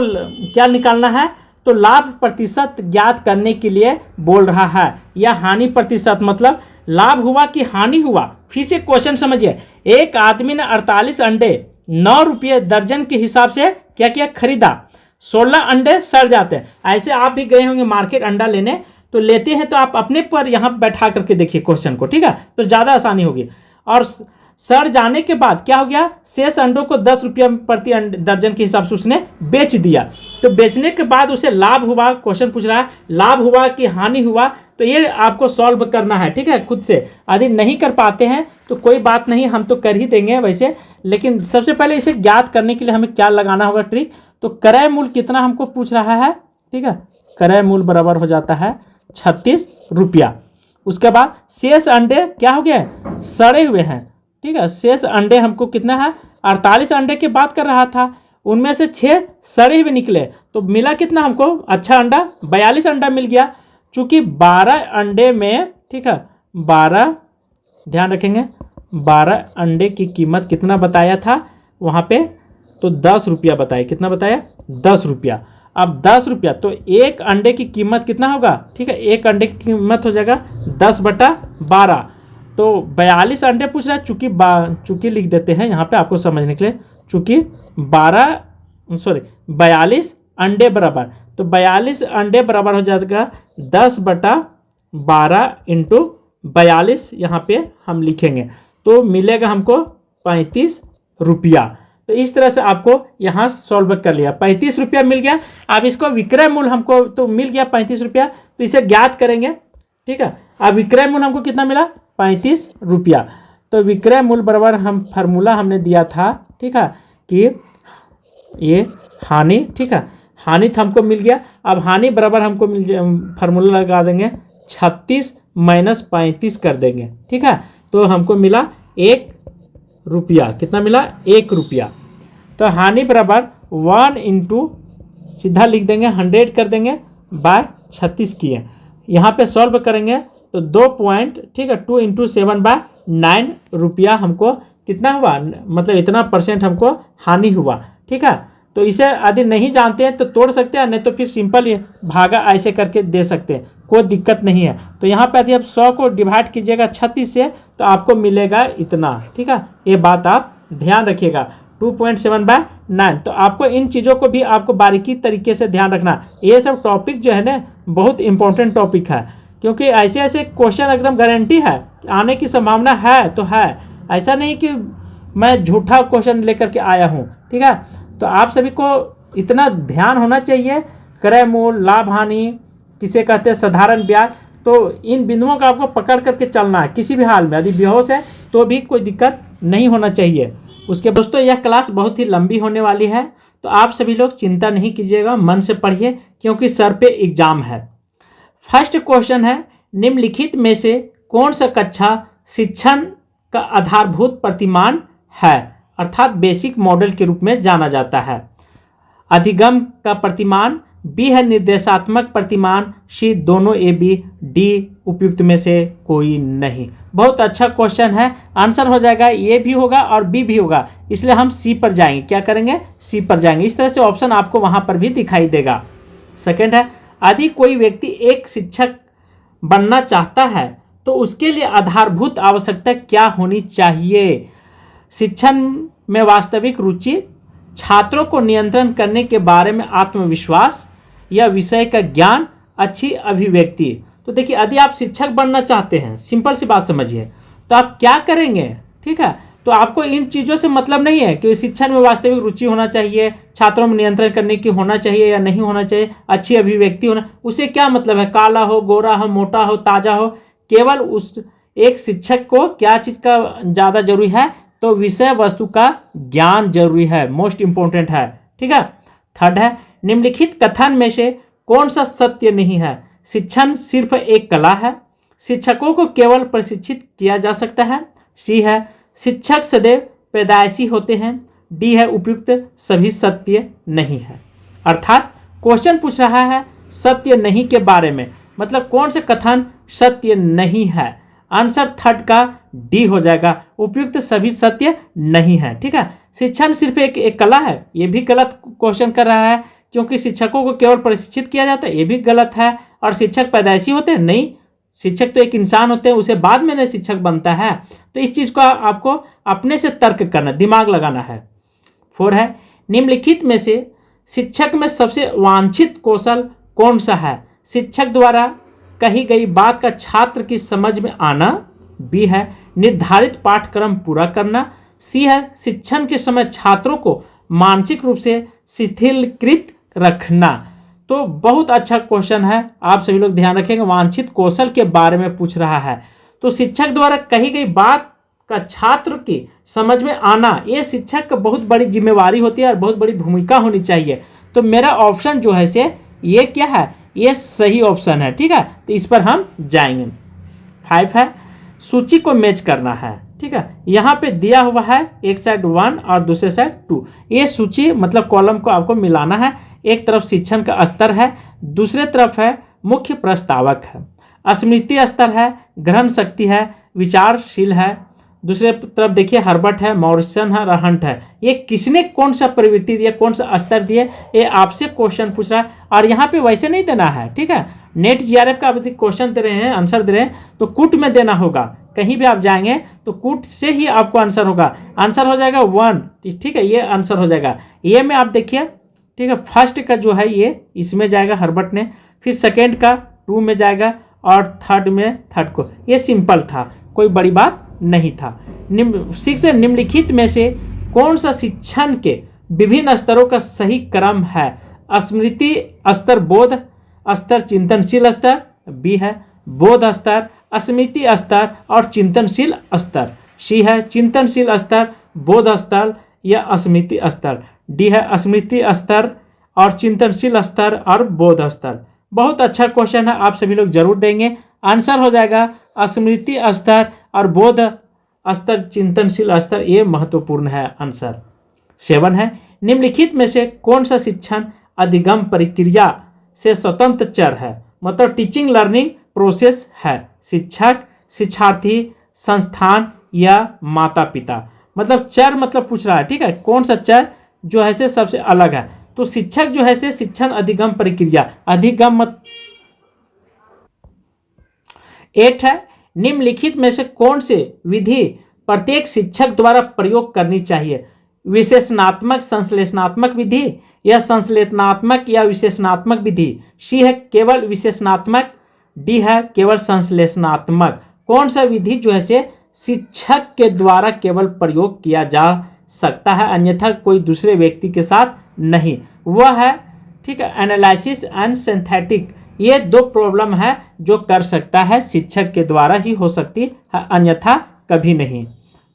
क्या निकालना है, तो लाभ प्रतिशत ज्ञात करने के लिए बोल रहा है, या हानि प्रतिशत, मतलब लाभ हुआ कि हानि हुआ? फिर से क्वेश्चन समझिए। एक आदमी ने 48 अंडे 9 रुपये दर्जन के हिसाब से क्या किया, खरीदा। 16 अंडे सड़ जाते हैं। ऐसे आप भी गए होंगे मार्केट अंडा लेने, तो लेते हैं तो आप अपने पर यहाँ बैठा करके देखिए क्वेश्चन को, ठीक है, तो ज़्यादा आसानी होगी। और सड़ जाने के बाद क्या हो गया, शेष अंडों को 10 रुपया प्रति दर्जन के हिसाब से उसने बेच दिया। तो बेचने के बाद उसे लाभ हुआ, क्वेश्चन पूछ रहा है लाभ हुआ कि हानि हुआ, तो ये आपको सॉल्व करना है, ठीक है, खुद से। यदि नहीं कर पाते हैं तो कोई बात नहीं, हम तो कर ही देंगे वैसे, लेकिन सबसे पहले इसे ज्ञात करने के लिए हमें क्या लगाना होगा ट्रिक, तो क्रय मूल्य कितना हमको पूछ रहा है, ठीक है, क्रय मूल्य बराबर हो जाता है 36 रुपया। उसके बाद शेष अंडे क्या हो गए, सड़े हुए हैं, ठीक है, शेष अंडे हमको कितना है, 48 अंडे की बात कर रहा था, उनमें से 6 सड़े हुए निकले, तो मिला कितना हमको, अच्छा अंडा 42 अंडा मिल गया। चूंकि 12 अंडे में, ठीक है, 12, ध्यान रखेंगे, 12 अंडे की कीमत कितना बताया था वहाँ पे, तो 10 रुपया बताया, कितना बताया, 10 रुपया। अब 10 रुपया, तो एक अंडे की कीमत कितना होगा, ठीक है, एक अंडे की कीमत हो जाएगा 10/12, तो 42 अंडे पूछ रहा है। चूंकि लिख देते हैं यहाँ पे आपको समझने के लिए, चूंकि 42 अंडे बराबर, तो 42 अंडे बराबर हो जाएगा 10/12 इंटू 42, यहाँ पे हम लिखेंगे, तो मिलेगा हमको 35 रुपया। तो इस तरह से आपको यहाँ सॉल्व कर लिया, 35 रुपया मिल गया। अब इसको विक्रय मूल्य हमको तो मिल गया 35 रुपया, तो इसे ज्ञात करेंगे, ठीक है। अब विक्रय मूल्य हमको कितना मिला, 35 रुपया। तो विक्रय मूल्य बराबर हम फार्मूला हमने दिया था, ठीक है, कि ये हानि, ठीक है, हानि तो हमको मिल गया। अब हानि बराबर हमको फार्मूला लगा देंगे 36 माइनस 35 कर देंगे, ठीक है, तो हमको मिला 1 रुपया। कितना मिला, 1 रुपया। तो हानि बराबर 1 इंटू सीधा लिख देंगे 100 कर देंगे बाय 36 किए, यहाँ पे सॉल्व करेंगे तो 2 पॉइंट, ठीक है, 2 इंटू 7/9 रुपया हमको कितना हुआ, मतलब इतना % हमको हानि हुआ, ठीक है। तो इसे यदि नहीं जानते हैं तो तोड़ सकते हैं, नहीं तो फिर सिंपल ये भागा ऐसे करके दे सकते हैं, कोई दिक्कत नहीं है। तो यहाँ पे यदि आप 100 को डिवाइड कीजिएगा 36 से तो आपको मिलेगा इतना, ठीक है, ये बात आप ध्यान रखिएगा, 2.7/9। तो आपको इन चीज़ों को भी आपको बारीकी तरीके से ध्यान रखना। ये सब टॉपिक जो है ना बहुत इंपॉर्टेंट टॉपिक है, क्योंकि ऐसे ऐसे क्वेश्चन एकदम गारंटी है आने की संभावना है, तो है, ऐसा नहीं कि मैं झूठा क्वेश्चन लेकर के आया हूँ, ठीक है। तो आप सभी को इतना ध्यान होना चाहिए, क्रय मूल्य, लाभ हानि, किसे कहते हैं साधारण ब्याज, तो इन बिंदुओं का आपको पकड़ करके चलना है किसी भी हाल में। यदि बेहोश है तो भी कोई दिक्कत नहीं होना चाहिए। उसके दोस्तों यह क्लास बहुत ही लंबी होने वाली है, तो आप सभी लोग चिंता नहीं कीजिएगा, मन से पढ़िए, क्योंकि सर पे एग्जाम है। फर्स्ट क्वेश्चन है, निम्नलिखित में से कौन सा कक्षा शिक्षण का आधारभूत प्रतिमान है, अर्थात बेसिक मॉडल के रूप में जाना जाता है। अधिगम का प्रतिमान, बी है निर्देशात्मक प्रतिमान, सी दोनों ए बी, डी उपयुक्त में से कोई नहीं। बहुत अच्छा क्वेश्चन है, आंसर हो जाएगा ए भी होगा और बी भी होगा, इसलिए हम सी पर जाएंगे। क्या करेंगे, सी पर जाएंगे। इस तरह से ऑप्शन आपको वहां पर भी दिखाई देगा। सेकंड है, यदि कोई व्यक्ति एक शिक्षक बनना चाहता है तो उसके लिए आधारभूत आवश्यकता क्या होनी चाहिए। शिक्षण में वास्तविक रुचि, छात्रों को नियंत्रण करने के बारे में आत्मविश्वास या विषय का ज्ञान, अच्छी अभिव्यक्ति। तो देखिए, यदि आप शिक्षक बनना चाहते हैं, सिंपल सी बात समझिए, तो आप क्या करेंगे, ठीक है। तो आपको इन चीज़ों से मतलब नहीं है कि शिक्षण में वास्तविक रुचि होना चाहिए, छात्रों में नियंत्रण करने की होना चाहिए या नहीं होना चाहिए, अच्छी अभिव्यक्ति होना, उसे क्या मतलब है, काला हो, गोरा हो, मोटा हो, ताजा हो। केवल उस एक शिक्षक को क्या चीज़ का ज़्यादा जरूरी है, तो विषय वस्तु का ज्ञान जरूरी है, मोस्ट इंपॉर्टेंट है, ठीक है। थर्ड है, निम्नलिखित कथन में से कौन सा सत्य नहीं है। शिक्षण सिर्फ एक कला है, शिक्षकों को केवल प्रशिक्षित किया जा सकता है। सी है, शिक्षक सदैव पैदाइशी होते हैं। डी है, उपयुक्त सभी सत्य नहीं है। अर्थात क्वेश्चन पूछ रहा है सत्य नहीं के बारे में, मतलब कौन से कथन सत्य नहीं है। आंसर थर्ड का डी हो जाएगा, उपयुक्त सभी सत्य नहीं है, ठीक है। शिक्षण सिर्फ एक कला है, ये भी गलत क्वेश्चन कर रहा है, क्योंकि शिक्षकों को केवल प्रशिक्षित किया जाता है, ये भी गलत है। और शिक्षक पैदाइशी होते हैं, नहीं, शिक्षक तो एक इंसान होते हैं, उसे बाद में नहीं शिक्षक बनता है। तो इस चीज़ को आपको अपने से तर्क करना, दिमाग लगाना है। 4 है, निम्नलिखित में से शिक्षक में सबसे वांछित कौशल कौन सा है? शिक्षक द्वारा कही गई बात का छात्र की समझ में आना। बी है, निर्धारित पाठ्यक्रम पूरा करना। सी है, शिक्षण के समय छात्रों को मानसिक रूप से शिथिलकृत रखना। तो बहुत अच्छा क्वेश्चन है, आप सभी लोग ध्यान रखेंगे। वांछित कौशल के बारे में पूछ रहा है। तो शिक्षक द्वारा कही गई बात का छात्र की समझ में आना, ये शिक्षक का बहुत बड़ी जिम्मेवारी होती है और बहुत बड़ी भूमिका होनी चाहिए। तो मेरा ऑप्शन जो है से ये क्या है, ये सही ऑप्शन है। ठीक है, तो इस पर हम जाएंगे। 5 है, सूची को मैच करना है। ठीक है, यहाँ पे दिया हुआ है एक साइड 1 और दूसरे साइड 2। ये सूची मतलब कॉलम को आपको मिलाना है। एक तरफ शिक्षण का स्तर है, दूसरे तरफ है मुख्य प्रस्तावक है, स्मृति स्तर है, ग्रहण शक्ति है, विचारशील है। दूसरे तरफ देखिए हर्बर्ट है, मॉरिसन है, हंट है। ये किसने कौन सा प्रवृत्ति दिया, कौन सा स्तर दिए, ये आपसे क्वेश्चन पूछ रहा है। और यहाँ पे वैसे नहीं देना है। ठीक है, नेट जीआरएफ का यदि क्वेश्चन दे रहे हैं, आंसर दे रहे हैं, तो कूट में देना होगा। कहीं भी आप जाएंगे तो कूट से ही आपको आंसर होगा। आंसर हो जाएगा 1। ठीक है, ये आंसर हो जाएगा। ये में आप देखिए, ठीक है, फर्स्ट का जो है ये इसमें जाएगा हर्बर्ट ने, फिर सेकेंड का 2 में जाएगा और थर्ड में थर्ड को। ये सिंपल था, कोई बड़ी बात नहीं था। 6 निम्नलिखित में से कौन सा शिक्षण के विभिन्न स्तरों का सही क्रम है? स्मृति स्तर, बोध स्तर, चिंतनशील स्तर। बी है, बोध स्तर, स्मृति स्तर और चिंतनशील स्तर। सी है, चिंतनशील स्तर, बोध स्तर या स्मृति स्तर। डी है, स्मृति स्तर और चिंतनशील स्तर और बोध स्तर। बहुत अच्छा क्वेश्चन है, आप सभी लोग जरूर देंगे। आंसर हो जाएगा स्मृति स्तर और बोध स्तर, चिंतनशील स्तर। ये महत्वपूर्ण है आंसर। 7 है, निम्नलिखित में से कौन सा शिक्षण अधिगम प्रक्रिया से स्वतंत्र चर है? मतलब टीचिंग लर्निंग प्रोसेस है। शिक्षक, शिक्षार्थी, संस्थान या माता पिता। मतलब चर मतलब पूछ रहा है। ठीक है, कौन सा चर जो है से सबसे अलग है? तो शिक्षक जो है से शिक्षण अधिगम प्रक्रिया, अधिगम 8 है, निम्नलिखित में से कौन से विधि प्रत्येक शिक्षक द्वारा प्रयोग करनी चाहिए? विशेषणात्मक संश्लेषणात्मक विधि या संश्लेषणात्मक या विशेषणात्मक विधि। सी है, केवल विशेषणात्मक। डी है, केवल संश्लेषणात्मक। कौन सा विधि जो है से शिक्षक के द्वारा केवल प्रयोग किया जा सकता है, अन्यथा कोई दूसरे व्यक्ति के साथ नहीं? वह है, ठीक है, एनालिसिस एंड सिंथेटिक। ये 2 प्रॉब्लम है जो कर सकता है शिक्षक के द्वारा ही हो सकती है, अन्यथा कभी नहीं।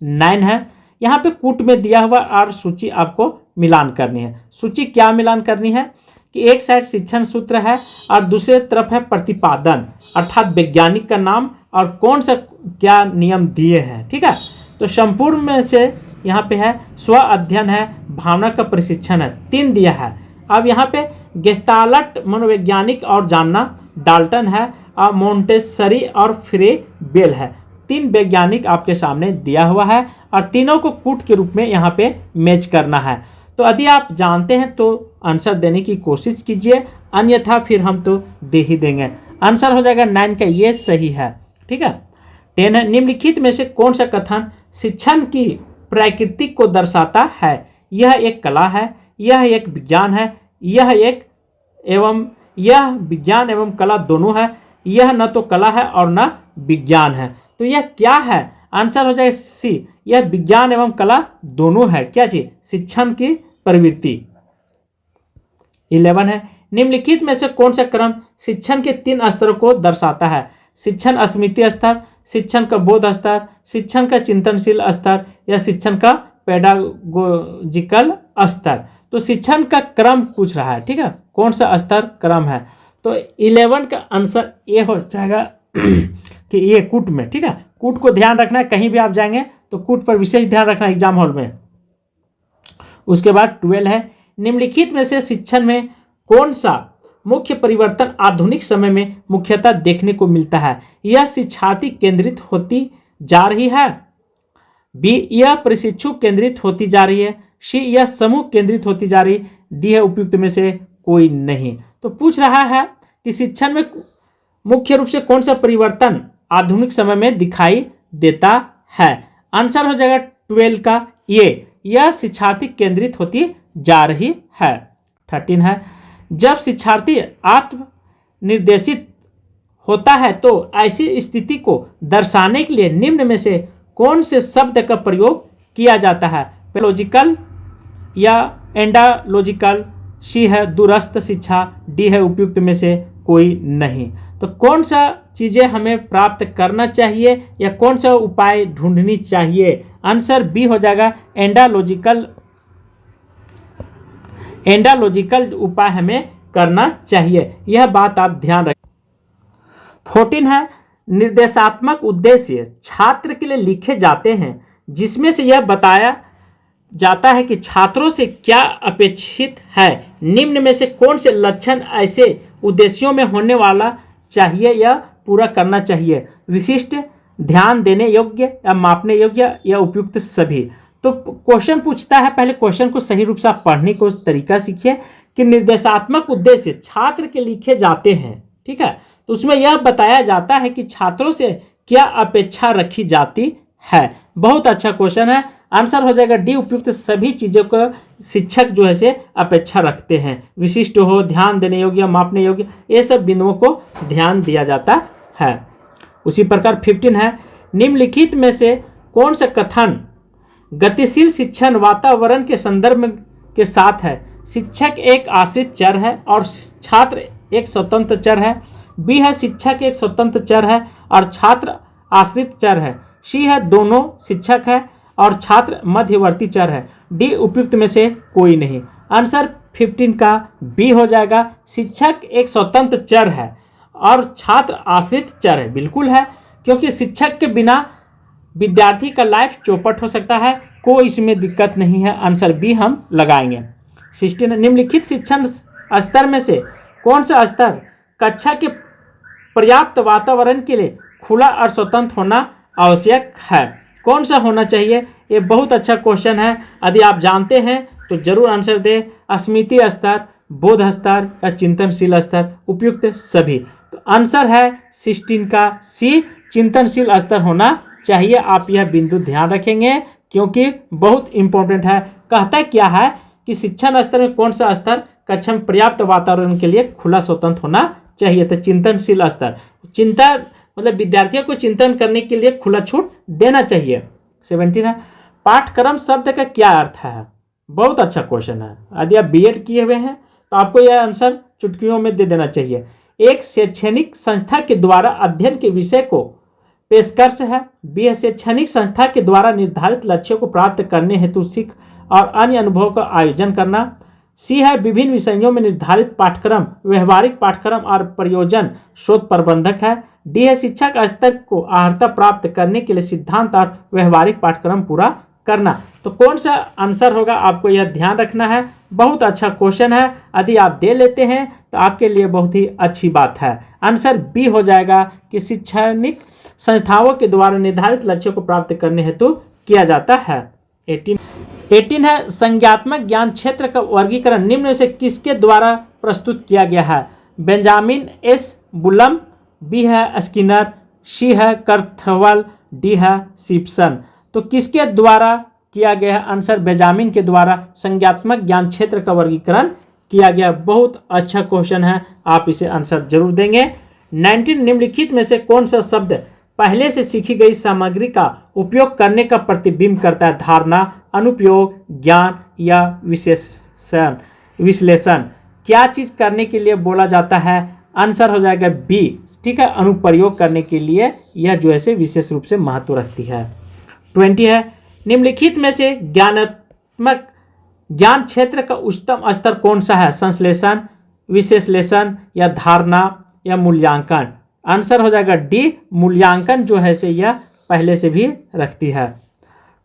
9 है, यहाँ पे कूट में दिया हुआ और सूची आपको मिलान करनी है। सूची क्या मिलान करनी है कि एक साइड शिक्षण सूत्र है और दूसरे तरफ है प्रतिपादन, अर्थात वैज्ञानिक का नाम और कौन सा क्या नियम दिए हैं। ठीक है, तो संपूर्ण में से यहाँ पे है स्व अध्ययन है, भावना का प्रशिक्षण है, 3 दिया है। अब यहाँ पे गेस्टाल्ट मनोवैज्ञानिक और जानना, डाल्टन है और मोंटेसरी और फ्रेबेल है। 3 वैज्ञानिक आपके सामने दिया हुआ है और तीनों को कूट के रूप में यहाँ पे मैच करना है। तो यदि आप जानते हैं तो आंसर देने की कोशिश कीजिए, अन्यथा फिर हम तो दे ही देंगे। आंसर हो जाएगा 9 का, ये सही है। ठीक है, 10 है, निम्नलिखित में से कौन सा कथन शिक्षण की प्रकृति को दर्शाता है? यह एक कला है, यह एक विज्ञान है, यह विज्ञान एवं कला दोनों है, यह न तो कला है और न विज्ञान है। तो यह क्या है? आंसर हो जाएगा सी, यह विज्ञान एवं कला दोनों है। क्या चीज? शिक्षण की प्रवृत्ति। 11 है, निम्नलिखित में से कौन सा क्रम शिक्षण के 3 स्तरों को दर्शाता है? शिक्षण स्मृति स्तर, शिक्षण का बोध स्तर, शिक्षण का चिंतनशील स्तर या शिक्षण का पेडागोजिकल स्तर। तो शिक्षण का क्रम पूछ रहा है। ठीक है, कौन सा स्तर क्रम है? तो 11 का आंसर ये हो जाएगा कि ये कूट में। ठीक है, कूट को ध्यान रखना है, कहीं भी आप जाएंगे तो कूट पर विशेष ध्यान रखना एग्जाम हॉल में। उसके बाद 12 है, निम्नलिखित में से शिक्षण में कौन सा मुख्य परिवर्तन आधुनिक समय में मुख्यतः देखने को मिलता है? यह शिक्षार्थी केंद्रित होती जा रही है। बी, यह प्रशिक्षु केंद्रित होती जा रही है। सी, यह समूह केंद्रित होती जा रही। डी है, उपयुक्त में से कोई नहीं। तो पूछ रहा है कि शिक्षण में मुख्य रूप से कौन सा परिवर्तन आधुनिक समय में दिखाई देता है? आंसर हो जाएगा 12 का यह शिक्षार्थी केंद्रित होती जा रही है। 13 है, जब शिक्षार्थी आत्मनिर्देशित होता है तो ऐसी स्थिति को दर्शाने के लिए निम्न में से कौन से शब्द का प्रयोग किया जाता है? लॉजिकल या एंडालॉजिकल, सी है दूरस्थ शिक्षा, डी है उपयुक्त में से कोई नहीं। तो कौन सा चीज़ें हमें प्राप्त करना चाहिए या कौन सा उपाय ढूंढनी चाहिए? आंसर बी हो जाएगा एंडालॉजिकल उपाय हमें करना चाहिए। यह बात आप ध्यान रखें। 14 है, निर्देशात्मक उद्देश्य छात्र के लिए लिखे जाते हैं जिसमें से यह बताया जाता है कि छात्रों से क्या अपेक्षित है। निम्न में से कौन से लक्षण ऐसे उद्देश्यों में होने वाला चाहिए या पूरा करना चाहिए? विशिष्ट, ध्यान देने योग्य या मापने योग्य या उपयुक्त सभी। तो क्वेश्चन पूछता है, पहले क्वेश्चन को सही रूप से आप पढ़ने को तरीका सीखिए कि निर्देशात्मक उद्देश्य छात्र के लिखे जाते हैं, ठीक है। तो उसमें यह बताया जाता है कि छात्रों से क्या अपेक्षा रखी जाती है। बहुत अच्छा क्वेश्चन है। आंसर हो जाएगा डी, उपयुक्त सभी चीज़ों को शिक्षक जो है से अपेक्षा रखते हैं। विशिष्ट हो, ध्यान देने योग्य, मापने योग्य, ये सब बिंदुओं को ध्यान दिया जाता है। उसी प्रकार 15 है, निम्नलिखित में से कौन सा कथन गतिशील शिक्षण वातावरण के संदर्भ के साथ है? शिक्षक एक आश्रित चर है और छात्र एक स्वतंत्र चर है। बी है, शिक्षक एक स्वतंत्र चर है और छात्र आश्रित चर है। सी है, दोनों शिक्षक है और छात्र मध्यवर्ती चर है। डी, उपयुक्त में से कोई नहीं। आंसर 15 का बी हो जाएगा, शिक्षक एक स्वतंत्र चर है और छात्र आश्रित चर है। बिल्कुल है, क्योंकि शिक्षक के बिना विद्यार्थी का लाइफ चौपट हो सकता है, कोई इसमें दिक्कत नहीं है। आंसर बी हम लगाएंगे। 16, निम्नलिखित शिक्षण स्तर में से कौन सा स्तर कक्षा के पर्याप्त वातावरण के लिए खुला और स्वतंत्र होना आवश्यक है? कौन सा होना चाहिए? ये बहुत अच्छा क्वेश्चन है। यदि आप जानते हैं तो जरूर आंसर दें। स्मृति स्तर, बोध स्तर या चिंतनशील स्तर, उपयुक्त सभी। तो आंसर है 16 का सी, चिंतनशील स्तर होना चाहिए। आप यह बिंदु ध्यान रखेंगे क्योंकि बहुत इंपॉर्टेंट है। कहता क्या है कि शिक्षण स्तर में कौन सा स्तर कक्षा में पर्याप्त वातावरण के लिए खुला स्वतंत्र होना चाहिए? तो चिंतनशील स्तर, चिंता मतलब विद्यार्थियों को चिंतन करने के लिए खुला छूट देना चाहिए। 17 है, पाठ्यक्रम शब्द का क्या अर्थ है? बहुत अच्छा क्वेश्चन है। यदि आप बीएड किए हुए हैं तो आपको यह आंसर चुटकियों में दे देना चाहिए। एक शैक्षणिक संस्था के द्वारा अध्ययन के विषय को पेशकश है। बी है, शैक्षणिक संस्था के द्वारा निर्धारित लक्ष्यों को प्राप्त करने हेतु सीख और अन्य अनुभव का आयोजन करना। सी है, विभिन्न विषयों में निर्धारित पाठ्यक्रम व्यवहारिक पाठ्यक्रम और प्रयोजन शोध प्रबंधक है। डी है, शिक्षक स्तर को अर्हता प्राप्त करने के लिए सिद्धांत और व्यवहारिक पाठ्यक्रम पूरा करना। तो कौन सा आंसर होगा आपको यह ध्यान रखना है। बहुत अच्छा क्वेश्चन है, यदि आप दे लेते हैं तो आपके लिए बहुत ही अच्छी बात है। आंसर बी हो जाएगा कि शैक्षणिक संस्थाओं के द्वारा निर्धारित लक्ष्यों को प्राप्त करने हेतु किया जाता है। 18 है, संज्ञात्मक ज्ञान क्षेत्र का वर्गीकरण निम्न में से किसके द्वारा प्रस्तुत किया गया है? बेंजामिन एस बुलम, बी है स्किनर, सी है कर्थवल, डी है सिप्सन। तो किसके द्वारा किया गया है? आंसर बेंजामिन के द्वारा संज्ञात्मक ज्ञान क्षेत्र का वर्गीकरण किया गया। बहुत अच्छा क्वेश्चन है, आप इसे आंसर जरूर देंगे। 19, निम्नलिखित में से कौन सा शब्द पहले से सीखी गई सामग्री का उपयोग करने का प्रतिबिंब करता है? धारणा, अनुप्रयोग, ज्ञान या विश्लेषण। क्या चीज करने के लिए बोला जाता है? आंसर हो जाएगा बी, ठीक है, अनुप्रयोग करने के लिए यह जो है से विशेष रूप से महत्व रखती है। 20 है, निम्नलिखित में से ज्ञानात्मक ज्ञान क्षेत्र का उच्चतम स्तर कौन सा है? संश्लेषण, विश्लेषण या धारणा या मूल्यांकन। आंसर हो जाएगा डी, मूल्यांकन जो है से यह पहले से भी रखती है।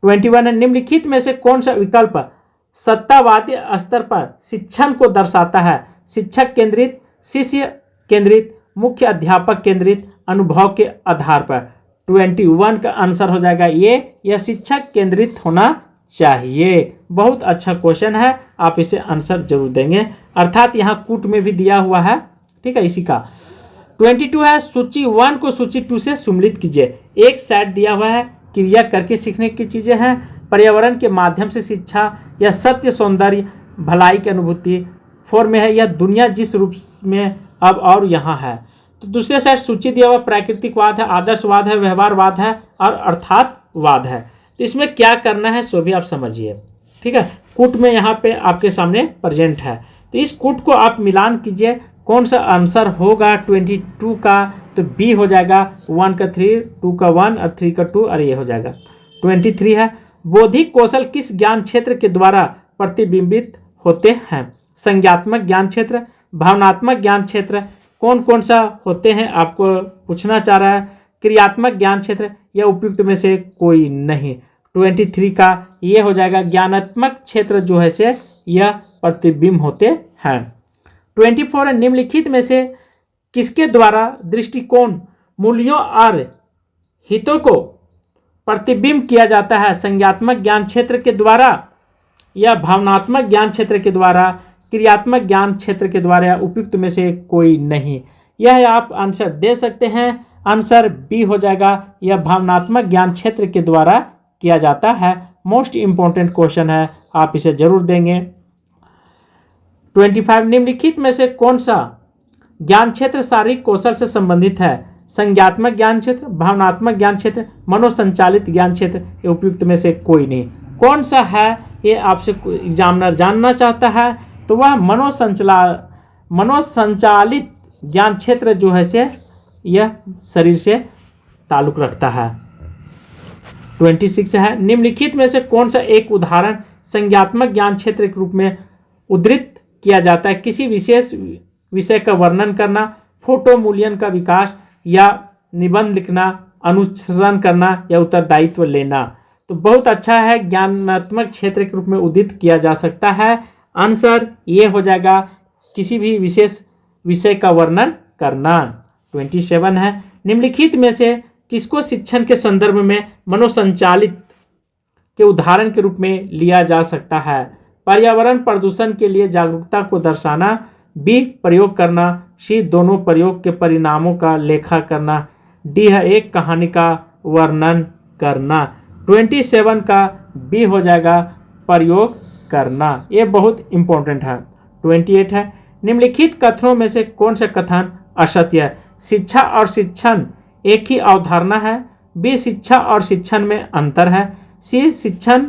21 है, निम्नलिखित में से कौन सा विकल्प सत्तावादी स्तर पर शिक्षण को दर्शाता है? शिक्षक केंद्रित, शिष्य केंद्रित, मुख्य अध्यापक केंद्रित, अनुभव के आधार पर। 21 का आंसर हो जाएगा ये, यह शिक्षक केंद्रित होना चाहिए। बहुत अच्छा क्वेश्चन है, आप इसे आंसर जरूर देंगे। अर्थात यहाँ कूट में भी दिया हुआ है, ठीक है, इसी का। 22 है सूची 1 को सूची 2 से सम्मिलित कीजिए। एक सेट दिया हुआ है, क्रिया करके सीखने की चीज़ें हैं, पर्यावरण के माध्यम से शिक्षा या सत्य सौंदर्य भलाई की अनुभूति। 4 में है यह दुनिया जिस रूप में अब और यहाँ है। तो दूसरे साइड सूची दिया हुआ प्राकृतिकवाद है, आदर्शवाद है, व्यवहारवाद है और अर्थातवाद है। तो इसमें क्या करना है सो भी आप समझिए, ठीक है। कूट में यहाँ पे आपके सामने प्रेजेंट है, तो इस कूट को आप मिलान कीजिए, कौन सा आंसर होगा 22 का, तो बी हो जाएगा, 1 का 3, 2 का 1 और 3 का 2 और ये हो जाएगा 23 है। बौद्धिक कौशल किस ज्ञान क्षेत्र के द्वारा प्रतिबिंबित होते हैं? संज्ञात्मक ज्ञान क्षेत्र, भावनात्मक ज्ञान क्षेत्र, कौन कौन सा होते हैं आपको पूछना चाह रहा है। क्रियात्मक ज्ञान क्षेत्र या उपयुक्त में से कोई नहीं। 23 का ये हो जाएगा ज्ञानात्मक क्षेत्र जो है से यह प्रतिबिंब होते हैं। 24 है निम्नलिखित में से किसके द्वारा दृष्टिकोण, मूल्यों और हितों को प्रतिबिंब किया जाता है? संज्ञात्मक ज्ञान क्षेत्र के द्वारा या भावनात्मक ज्ञान क्षेत्र के द्वारा, क्रियात्मक ज्ञान क्षेत्र के द्वारा या उपयुक्त में से कोई नहीं। यह आप आंसर दे सकते हैं। आंसर बी हो जाएगा, यह भावनात्मक ज्ञान क्षेत्र के द्वारा किया जाता है। मोस्ट इंपॉर्टेंट क्वेश्चन है, आप इसे जरूर देंगे। 25 निम्नलिखित में से कौन सा ज्ञान क्षेत्र शारीरिक कौशल से संबंधित है? संज्ञात्मक ज्ञान क्षेत्र, भावनात्मक ज्ञान क्षेत्र, मनोसंचालित ज्ञान क्षेत्र, ये उपयुक्त में से कोई नहीं। कौन सा है ये आपसे एग्जामिनर जानना चाहता है, तो वह मनोसंचालित ज्ञान क्षेत्र जो है से यह शरीर से ताल्लुक रखता है। 26 है निम्नलिखित में से कौन सा एक उदाहरण संज्ञात्मक ज्ञान क्षेत्र के रूप में उद्धृत किया जाता है? किसी विशेष विषय का वर्णन करना, फोटो मूल्यांकन का विकास या निबंध लिखना, अनुसरण करना या उत्तरदायित्व लेना। तो बहुत अच्छा है, ज्ञानात्मक क्षेत्र के रूप में उद्धृत किया जा सकता है। आंसर ये हो जाएगा किसी भी विशेष विषय का वर्णन करना। 27 है निम्नलिखित में से किसको शिक्षण के संदर्भ में मनोसंचालित के उदाहरण के रूप में लिया जा सकता है? पर्यावरण प्रदूषण के लिए जागरूकता को दर्शाना, बी प्रयोग करना, सी दोनों प्रयोग के परिणामों का लेखा करना, डी है एक कहानी का वर्णन करना। 27 का बी हो जाएगा प्रयोग करना, ये बहुत इंपॉर्टेंट है। 28 है निम्नलिखित कथनों में से कौन सा कथन असत्य है? शिक्षा और शिक्षण एक ही अवधारणा है, बी शिक्षा और शिक्षण में अंतर है, सी शिक्षण